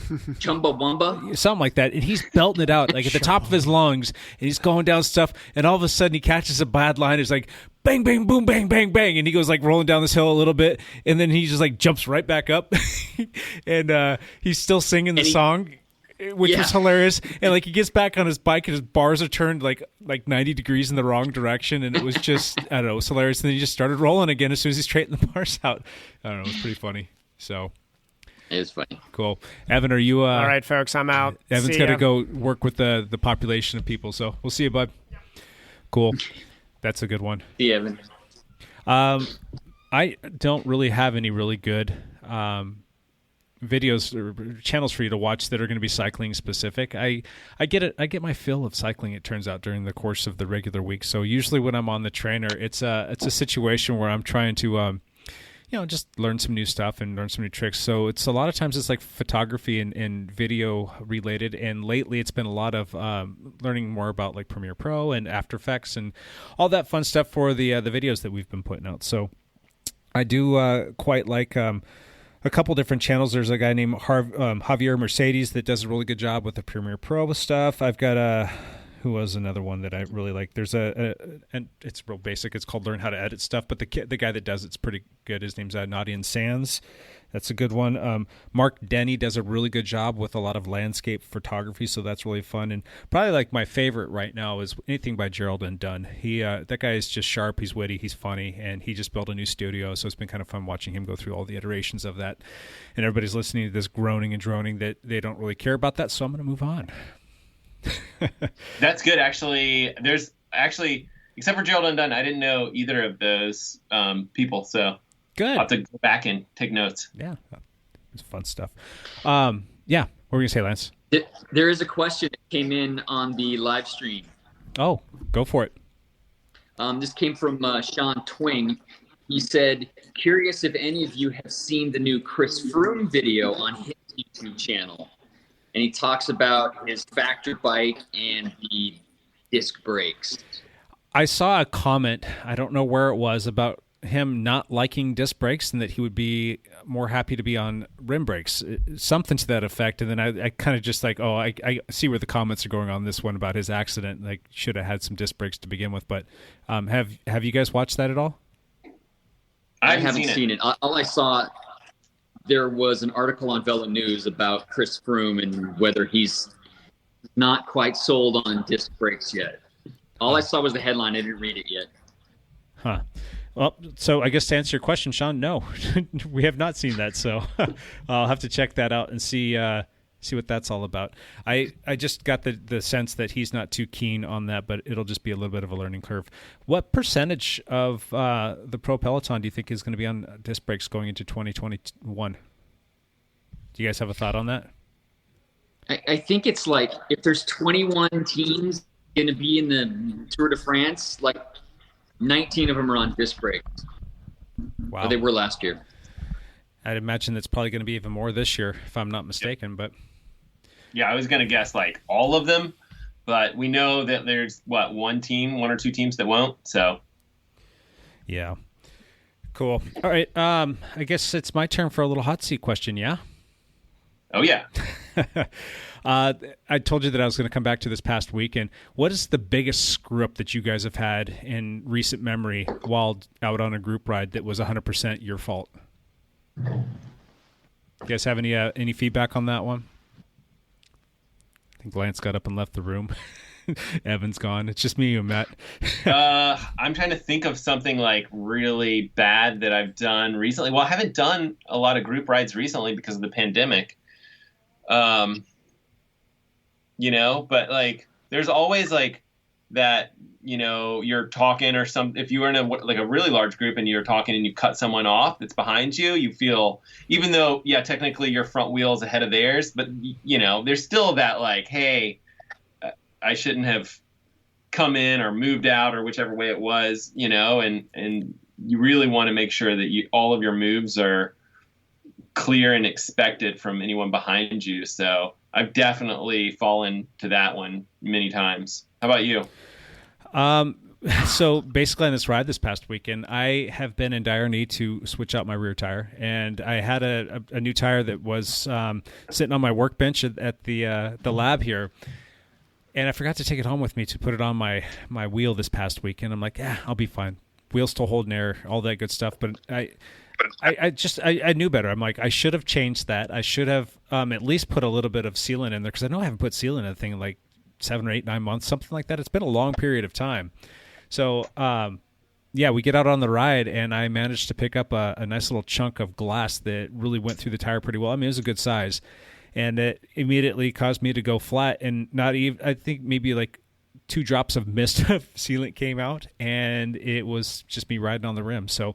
Chumbawamba? Something like that. And he's belting it out like at the top of his lungs and he's going down stuff, and all of a sudden he catches a bad line. It's like bang, bang, boom, bang, bang, bang. And he goes like rolling down this hill a little bit and then he just like jumps right back up and he's still singing the song, which was hilarious. And like he gets back on his bike and his bars are turned like 90 degrees in the wrong direction, and it was just, I don't know, it was hilarious. And then he just started rolling again as soon as he straightened the bars out. I don't know, it was pretty funny. So it was funny. Cool. Evan, are you all right, folks, I'm out. Evan's got to go work with the population of people, so we'll see you, bud. Cool. That's a good one. See you, Evan. I don't really have any really good videos or channels for you to watch that are going to be cycling specific. I get it. I get my fill of cycling, it turns out, during the course of the regular week. So usually when I'm on the trainer, it's a situation where I'm trying to just learn some new stuff and learn some new tricks. So it's a lot of times it's like photography and video related. And lately it's been a lot of learning more about like Premiere Pro and After Effects and all that fun stuff for the videos that we've been putting out. So I do quite like a couple different channels. There's a guy named Javier Mercedes that does a really good job with the Premiere Pro stuff. I've got who was another one that I really like. There's and it's real basic. It's called Learn How to Edit Stuff, but the guy that does it's pretty good. His name's Nadian Sands. That's a good one. Mark Denny does a really good job with a lot of landscape photography, so that's really fun. And probably like my favorite right now is anything by Gerald and Dunn. He that guy is just sharp. He's witty. He's funny, and he just built a new studio, so it's been kind of fun watching him go through all the iterations of that. And everybody's listening to this groaning and droning that they don't really care about that, so I'm going to move on. That's good. Actually, there's except for Gerald and Dunn, I didn't know either of those people. So good. I'll have to go back and take notes. Yeah, it's fun stuff. Yeah, what were you gonna say, Lance? There is a question that came in on the live stream. Oh, go for it. This came from Sean Twing. He said, "Curious if any of you have seen the new Chris Froome video on his YouTube channel." And he talks about his factor bike and the disc brakes. I saw a comment, I don't know where it was, about him not liking disc brakes and that he would be more happy to be on rim brakes, something to that effect. And then I kind of just like, I see where the comments are going on this one about his accident. Like, should have had some disc brakes to begin with. But have you guys watched that at all? I haven't seen it. All I saw, there was an article on Velo News about Chris Froome and whether he's not quite sold on disc brakes yet. All I saw was the headline. I didn't read it yet. Huh. Well, so I guess to answer your question, Sean, no, we have not seen that. So I'll have to check that out and see what that's all about. I just got the sense that he's not too keen on that, but it'll just be a little bit of a learning curve. What percentage of the Pro Peloton do you think is going to be on disc brakes going into 2021? Do you guys have a thought on that? I think it's like if there's 21 teams going to be in the Tour de France, like 19 of them are on disc brakes. Wow. Or they were last year. I'd imagine that's probably going to be even more this year, if I'm not mistaken. But yeah, I was going to guess like all of them, but we know that there's one or two teams that won't. So yeah, cool. All right, I guess it's my turn for a little hot seat question. Yeah. Oh yeah. I told you that I was going to come back to this past weekend. What is the biggest screw up that you guys have had in recent memory while out on a group ride that was 100% your fault? You guys have any feedback on that one? I think Lance got up and left the room. Evan's gone. It's just me and Matt. I'm trying to think of something like really bad that I've done recently. Well, I haven't done a lot of group rides recently because of the pandemic. But like there's always like that, you're talking or if you were in a really large group and you're talking and you cut someone off that's behind you, you feel, even though, yeah, technically your front wheel is ahead of theirs, but there's still that like, hey, I shouldn't have come in or moved out or whichever way it was, and you really want to make sure that all of your moves are clear and expected from anyone behind you. So I've definitely fallen to that one many times. How about you? So basically on this ride this past weekend, I have been in dire need to switch out my rear tire, and I had a new tire that was sitting on my workbench at the lab here, and I forgot to take it home with me to put it on my wheel this past weekend. I'm like, I'll be fine. Wheel's still holding air, all that good stuff, but I knew better. I'm like, I should have changed that. I should have at least put a little bit of sealant in there, because I know I haven't put sealant in the thing in like 7 or 8, 9 months, something like that. It's been a long period of time. So, we get out on the ride, and I managed to pick up a nice little chunk of glass that really went through the tire pretty well. I mean, it was a good size, and it immediately caused me to go flat, and not even, I think maybe like 2 drops of mist of sealant came out, and it was just me riding on the rim. So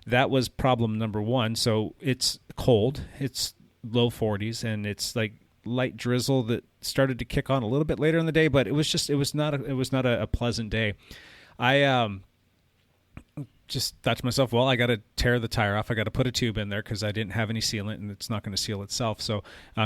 that was problem number 1. So it's cold, it's low 40s, and it's like light drizzle that started to kick on a little bit later in the day, but it was not a pleasant day. I just thought to myself, well, I got to tear the tire off. I got to put a tube in there because I didn't have any sealant, and it's not going to seal itself. So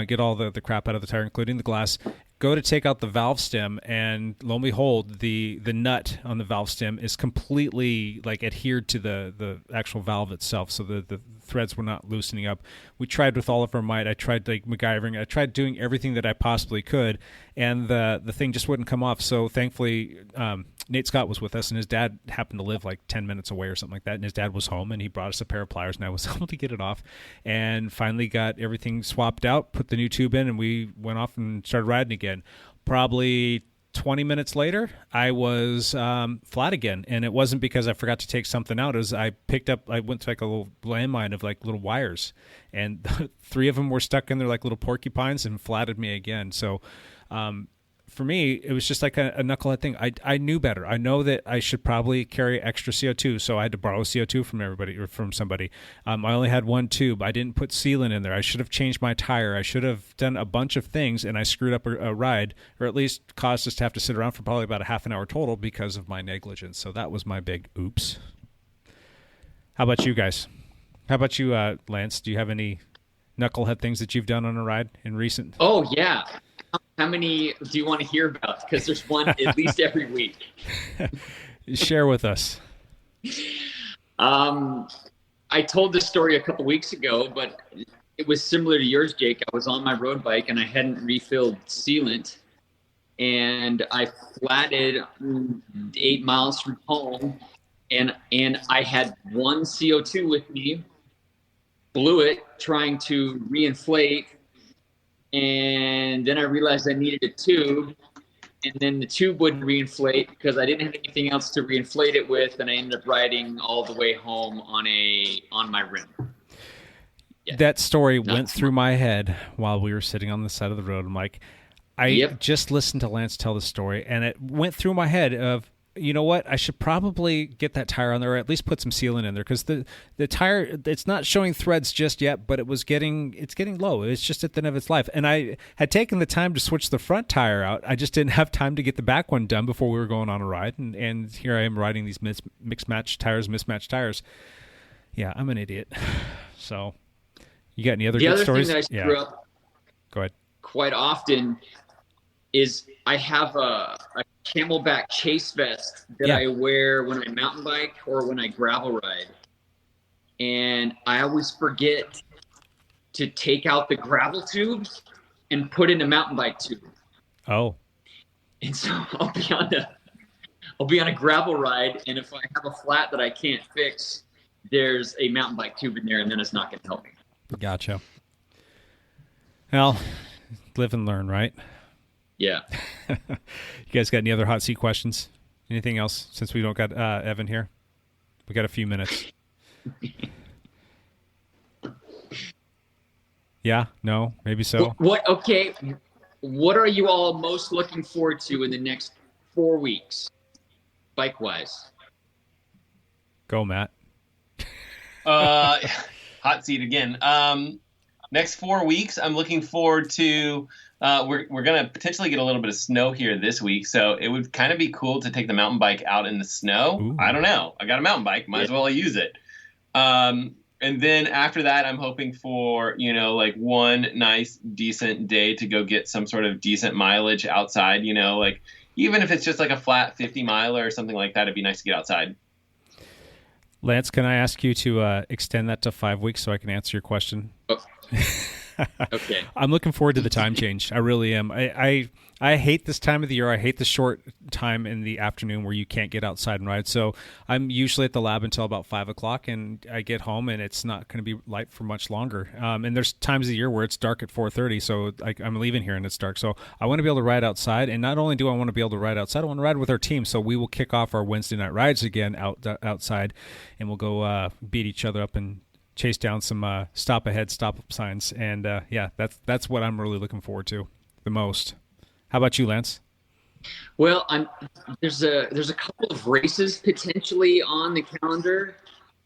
get all the crap out of the tire, including the glass. Go to take out the valve stem, and lo and behold, the nut on the valve stem is completely like adhered to the actual valve itself. So the threads were not loosening up. We tried with all of our might. I tried like MacGyvering. I tried doing everything that I possibly could, and the thing just wouldn't come off. So thankfully, Nate Scott was with us, and his dad happened to live like 10 minutes away or something like that, and his dad was home, and he brought us a pair of pliers, and I was able to get it off, and finally got everything swapped out, put the new tube in, and we went off and started riding again. Probably 20 minutes later, I was flat again, and it wasn't because I forgot to take something out. It was I went to like a little landmine of like little wires, and 3 of them were stuck in there like little porcupines and flatted me again. So for me, it was just like a knucklehead thing. I knew better. I know that I should probably carry extra CO2, so I had to borrow CO2 from everybody or from somebody. I only had 1 tube. I didn't put sealant in there. I should have changed my tire. I should have done a bunch of things, and I screwed up a ride, or at least caused us to have to sit around for probably about a half an hour total because of my negligence. So that was my big oops. How about you guys? How about you, Lance? Do you have any knucklehead things that you've done on a ride in recent? Oh, yeah. How many do you want to hear about? Because there's one at least every week. Share with us. I told this story a couple weeks ago, but it was similar to yours, Jake. I was on my road bike, and I hadn't refilled sealant, and I flatted 8 miles from home, and I had one CO2 with me, blew it trying to reinflate, and then I realized I needed a tube, and then the tube wouldn't reinflate because I didn't have anything else to reinflate it with, and I ended up riding all the way home on my rim. Yeah. That story went through my head while we were sitting on the side of the road. I'm like, I just listened to Lance tell the story, and it went through my head of, you know what, I should probably get that tire on there, or at least put some sealant in there, because the tire, it's not showing threads just yet, but it's getting low. It's just at the end of its life. And I had taken the time to switch the front tire out. I just didn't have time to get the back one done before we were going on a ride. And here I am riding these mismatched tires. Yeah, I'm an idiot. So, you got any other good stories? The other thing that I screw up Go ahead. quite often is I have a Camelback chase vest that I wear when I mountain bike or when I gravel ride. And I always forget to take out the gravel tube and put in a mountain bike tube. Oh. And so I'll be on a gravel ride, and if I have a flat that I can't fix, there's a mountain bike tube in there, and then it's not going to help me. Gotcha. Well, live and learn, right? Yeah. You guys got any other hot seat questions? Anything else since we don't got Evan here? We got a few minutes. Yeah? No? Maybe so? Okay. What are you all most looking forward to in the next 4 weeks, bike-wise? Go, Matt. Hot seat again. Next 4 weeks, I'm looking forward to. We're going to potentially get a little bit of snow here this week, so it would kind of be cool to take the mountain bike out in the snow. Ooh. I don't know. I got a mountain bike. Might as well use it. And then after that, I'm hoping for, like one nice, decent day to go get some sort of decent mileage outside, like even if it's just like a flat 50 miler or something like that, it'd be nice to get outside. Lance, can I ask you to extend that to 5 weeks so I can answer your question? Oh. Okay. I'm looking forward to the time change. I really am. I hate this time of the year. I hate the short time in the afternoon where you can't get outside and ride. So I'm usually at the lab until about 5 o'clock, and I get home and it's not going to be light for much longer. And there's times of the year where it's dark at 4:30, so I'm leaving here and it's dark. So I want to be able to ride outside, and not only do I want to be able to ride outside, I want to ride with our team. So we will kick off our Wednesday night rides again outside, and we'll go beat each other up and chase down some stop ahead, stop up signs. And that's what I'm really looking forward to the most. How about you, Lance? Well, there's a couple of races potentially on the calendar,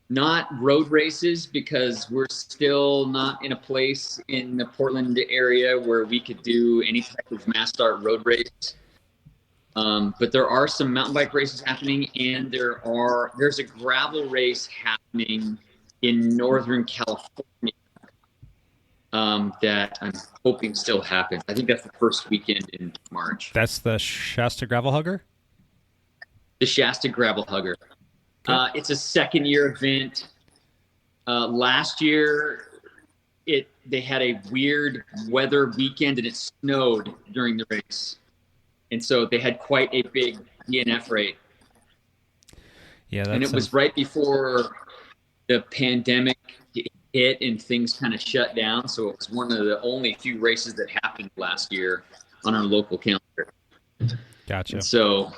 not road races, because we're still not in a place in the Portland area where we could do any type of mass start road race. But there are some mountain bike races happening, and there's a gravel race happening in Northern California that I'm hoping still happens. I think that's the first weekend in March. That's the Shasta Gravel Hugger? The Shasta Gravel Hugger. It's a second-year event. Last year, they had a weird weather weekend, and it snowed during the race. And so they had quite a big DNF rate. Yeah, and it was right before the pandemic hit and things kind of shut down. So it was one of the only few races that happened last year on our local calendar. Gotcha. And so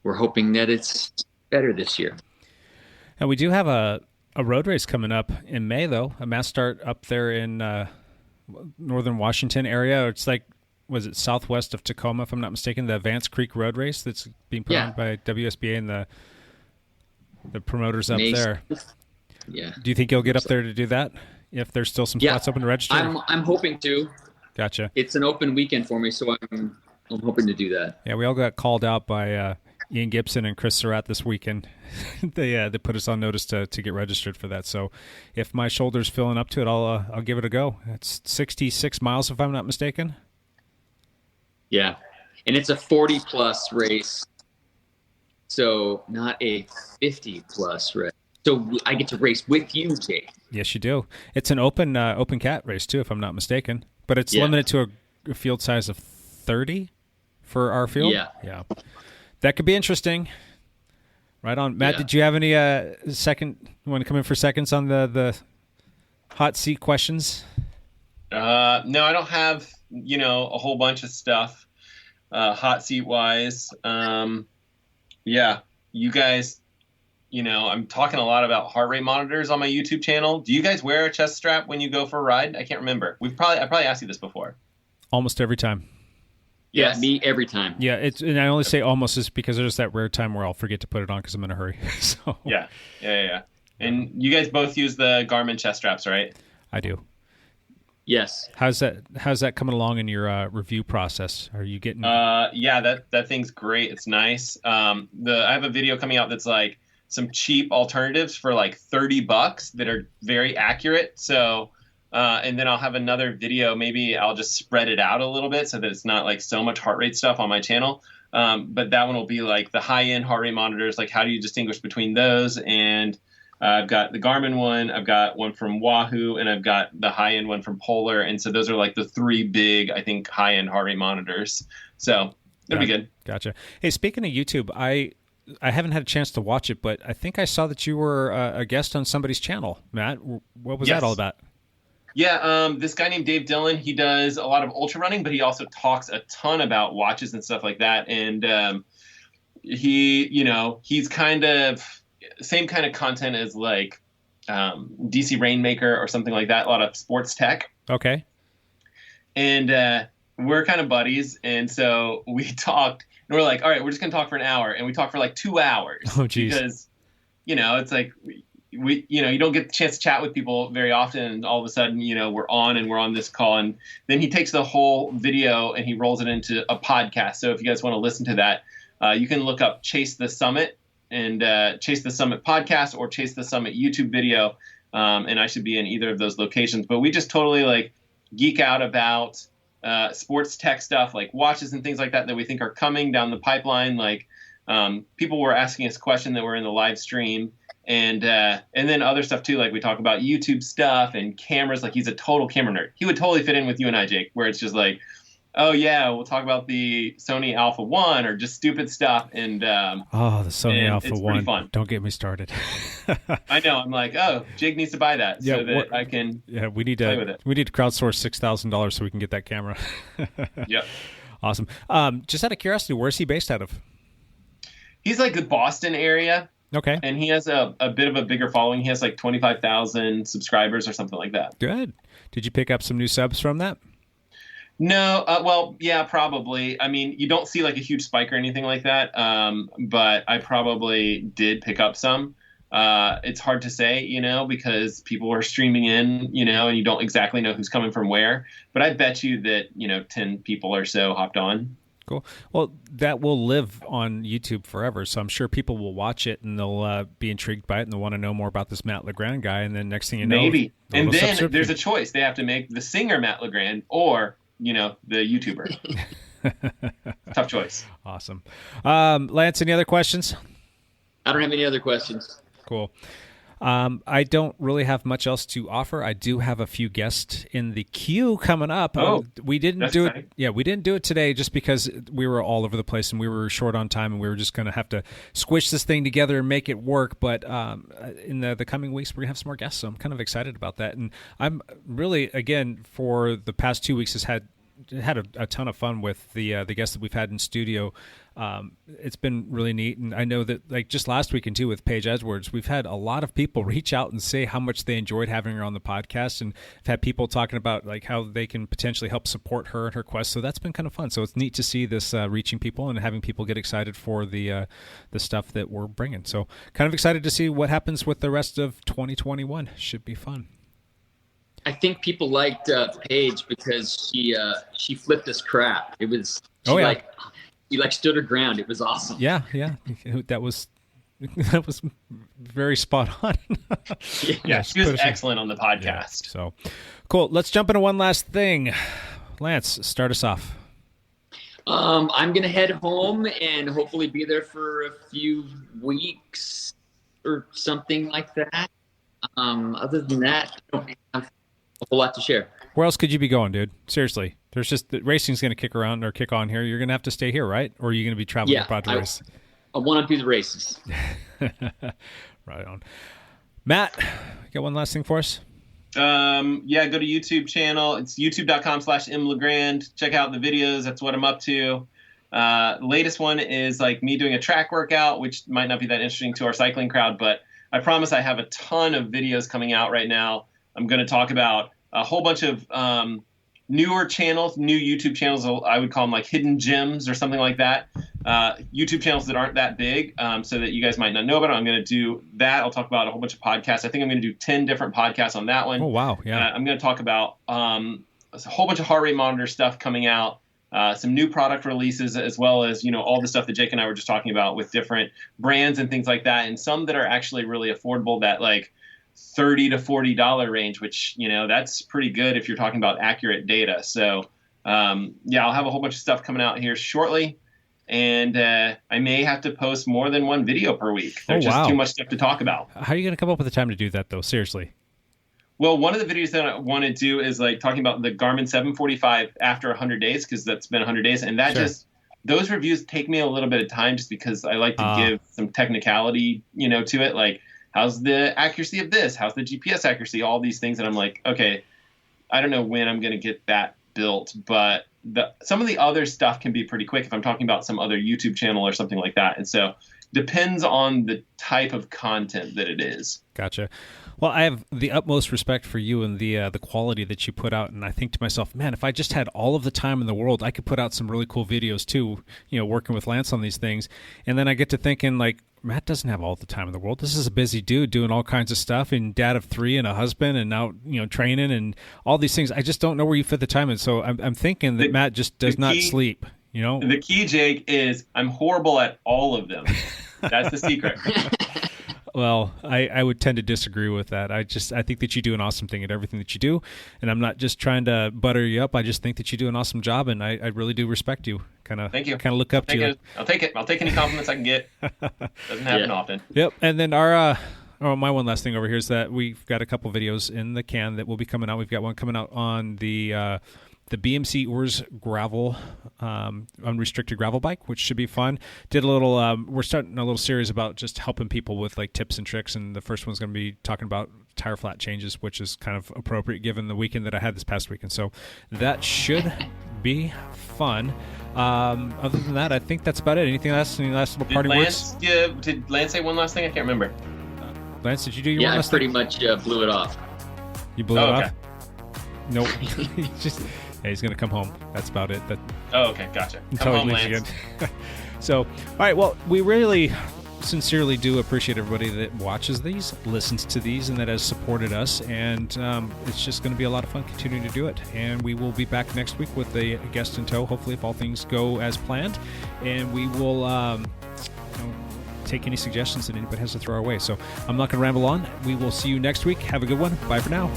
we're hoping that it's better this year. And we do have a road race coming up in May, though, a mass start up there in northern Washington area. It's like, was it southwest of Tacoma, if I'm not mistaken, the Vance Creek Road Race that's being put on by WSBA and the promoters up there. Yeah. Do you think you'll get up there to do that if there's still some spots open to register? I'm hoping to. Gotcha. It's an open weekend for me, so I'm hoping to do that. Yeah, we all got called out by Ian Gibson and Chris Surratt this weekend. They put us on notice to get registered for that. So if my shoulder's filling up to it, I'll give it a go. It's 66 miles, if I'm not mistaken. Yeah, and it's a 40-plus race, so not a 50-plus race. So I get to race with you, Jake. Yes, you do. It's an open cat race, too, if I'm not mistaken. But it's limited to a field size of 30 for our field? Yeah. Yeah. That could be interesting. Right on. Matt, Yeah. did you have any second? You want to come in for seconds on the hot seat questions? No, I don't have, a whole bunch of stuff, hot seat wise. Yeah, you guys, I'm talking a lot about heart rate monitors on my YouTube channel. Do you guys wear a chest strap when you go for a ride? I can't remember. I probably asked you this before. Almost every time. Yeah, Yes. me every time. Yeah, and I only say almost is because there's that rare time where I'll forget to put it on because I'm in a hurry. So Yeah. And you guys both use the Garmin chest straps, right? I do. Yes. How's that coming along in your review process? Are you getting? Yeah, that thing's great. It's nice. I have a video coming out that's like some cheap alternatives for like $30 that are very accurate. So, and then I'll have another video. Maybe I'll just spread it out a little bit so that it's not like so much heart rate stuff on my channel. But that one will be like the high-end heart rate monitors. Like, how do you distinguish between those? And I've got the Garmin one, I've got one from Wahoo, and I've got the high-end one from Polar. And so those are like the three big, I think, high-end heart rate monitors. So it'll be good. Gotcha. Hey, speaking of YouTube, I haven't had a chance to watch it, but I think I saw that you were a guest on somebody's channel. Matt, what was Yes. that all about? Yeah, this guy named Dave Dillon, he does a lot of ultra running, but he also talks a ton about watches and stuff like that. And he's kind of same kind of content as like DC Rainmaker or something like that, a lot of sports tech. Okay. And we're kind of buddies. And so we talked, and we're like, all right, we're just going to talk for an hour. And we talked for like 2 hours. Oh, geez. Because, it's like you don't get the chance to chat with people very often. And all of a sudden, we're on this call. And then he takes the whole video and he rolls it into a podcast. So if you guys want to listen to that, you can look up Chase the Summit and Chase the Summit podcast or Chase the Summit YouTube video. And I should be in either of those locations. But we just totally like geek out about sports tech stuff like watches and things like that we think are coming down the pipeline. Like people were asking us a question that were in the live stream. And then other stuff too, like we talk about YouTube stuff and cameras. Like he's a total camera nerd. He would totally fit in with you and I, Jake, where it's just like, oh yeah, we'll talk about the Sony Alpha 1 or just stupid stuff. And the Sony Alpha it's 1. pretty fun. Don't get me started. I know. I'm like, oh, Jake needs to buy that so that I can we need play with it. We need to crowdsource $6,000 so we can get that camera. Yep. Awesome. Just out of curiosity, where's he based out of? He's like the Boston area. Okay. And he has a bit of a bigger following. He has like 25,000 subscribers or something like that. Good. Did you pick up some new subs from that? No. Well, yeah, probably. I mean, you don't see like a huge spike or anything like that. But I probably did pick up some. It's hard to say, because people are streaming in, and you don't exactly know who's coming from where. But I bet you that, 10 people or so hopped on. Cool. Well, that will live on YouTube forever, so I'm sure people will watch it and they'll be intrigued by it and they'll want to know more about this Matt LeGrand guy. And then next thing you know, maybe. And then there's a choice. They have to make the singer Matt LeGrand or, the YouTuber. Tough choice. Awesome. Lance, any other questions? I don't have any other questions. Cool. I don't really have much else to offer. I do have a few guests in the queue coming up. We didn't do it. Yeah, we didn't do it today just because we were all over the place and we were short on time and we were just going to have to squish this thing together and make it work. But in the coming weeks, we're going to have some more guests, so I'm kind of excited about that. And I'm really, again, for the past 2 weeks, has had a ton of fun with the guests that we've had in studio. It's been really neat, and I know that like just last weekend too with Paige Edwards, we've had a lot of people reach out and say how much they enjoyed having her on the podcast, and I've had people talking about like how they can potentially help support her and her quest. So that's been kind of fun. So it's neat to see this reaching people and having people get excited for the stuff that we're bringing. So kind of excited to see what happens with the rest of 2021. Should be fun. I think people liked Paige because she flipped us crap. It was she stood her ground. It was awesome. Yeah, that was very spot on. Yeah, she was excellent on the podcast. Yeah, so cool. Let's jump into one last thing. Lance, start us off. I'm gonna head home and hopefully be there for a few weeks or something like that. Other than that, I don't have a whole lot to share. Where else could you be going, dude? Seriously. There's just racing's going to kick on here. You're going to have to stay here, right? Or are you going to be traveling abroad to race? I want to do the races. Right on. Matt, you got one last thing for us? Yeah, go to YouTube channel. It's youtube.com/mlegrand. Check out the videos. That's what I'm up to. Latest one is like me doing a track workout, which might not be that interesting to our cycling crowd, but I promise I have a ton of videos coming out right now. I'm going to talk about a whole bunch of newer channels, new YouTube channels. I would call them like hidden gems or something like that. YouTube channels that aren't that big, so that you guys might not know about it. I'm going to do that. I'll talk about a whole bunch of podcasts. I think I'm going to do 10 different podcasts on that one. Oh, wow. Yeah. I'm going to talk about a whole bunch of heart rate monitor stuff coming out, some new product releases, as well as, all the stuff that Jake and I were just talking about with different brands and things like that. And some that are actually really affordable, that like $30 to $40 range, which, that's pretty good if you're talking about accurate data. So, I'll have a whole bunch of stuff coming out here shortly. And I may have to post more than one video per week. There's just too much stuff to talk about. How are you going to come up with the time to do that, though? Seriously. Well, one of the videos that I want to do is like talking about the Garmin 745 after 100 days, because that's been 100 days. And that those reviews take me a little bit of time just because I like to give some technicality, to it. Like, how's the accuracy of this? How's the GPS accuracy? All these things. And I'm like, okay, I don't know when I'm going to get that built, but some of the other stuff can be pretty quick if I'm talking about some other YouTube channel or something like that. And so depends on the type of content that it is. Gotcha. Well, I have the utmost respect for you and the quality that you put out, and I think to myself, man, if I just had all of the time in the world, I could put out some really cool videos too, working with Lance on these things. And then I get to thinking, like, Matt doesn't have all the time in the world. This is a busy dude doing all kinds of stuff, and dad of 3 and a husband, and now training and all these things. I just don't know where you fit the time in. So I'm thinking that Matt just does not sleep. The key, Jake, is I'm horrible at all of them. That's the secret. Well, I would tend to disagree with that. I think that you do an awesome thing at everything that you do, and I'm not just trying to butter you up. I just think that you do an awesome job, and I really do respect you. Thank you. Kind of look up to you. I'll take it. I'll take any compliments I can get. Doesn't happen often. Yep. And then my one last thing over here is that we've got a couple videos in the can that will be coming out. We've got one coming out on the BMC Urs gravel, unrestricted gravel bike, which should be fun. Did a little, we're starting a little series about just helping people with like tips and tricks. And the first one's going to be talking about tire flat changes, which is kind of appropriate given the weekend that I had this past weekend. So that should be fun. Other than that, I think that's about it. Anything else? Any last little party words? Did Lance say one last thing? I can't remember. Lance, did you do your one last thing? Yeah, I pretty much blew it off. You blew it off? Nope. He's going to come home. That's about it. Okay, gotcha. Come home, Lance. So, all right, well, we really sincerely do appreciate everybody that watches these, listens to these, and that has supported us. And it's just going to be a lot of fun continuing to do it. And we will be back next week with a guest in tow, hopefully, if all things go as planned. And we will take any suggestions that anybody has to throw our way. So I'm not going to ramble on. We will see you next week. Have a good one. Bye for now.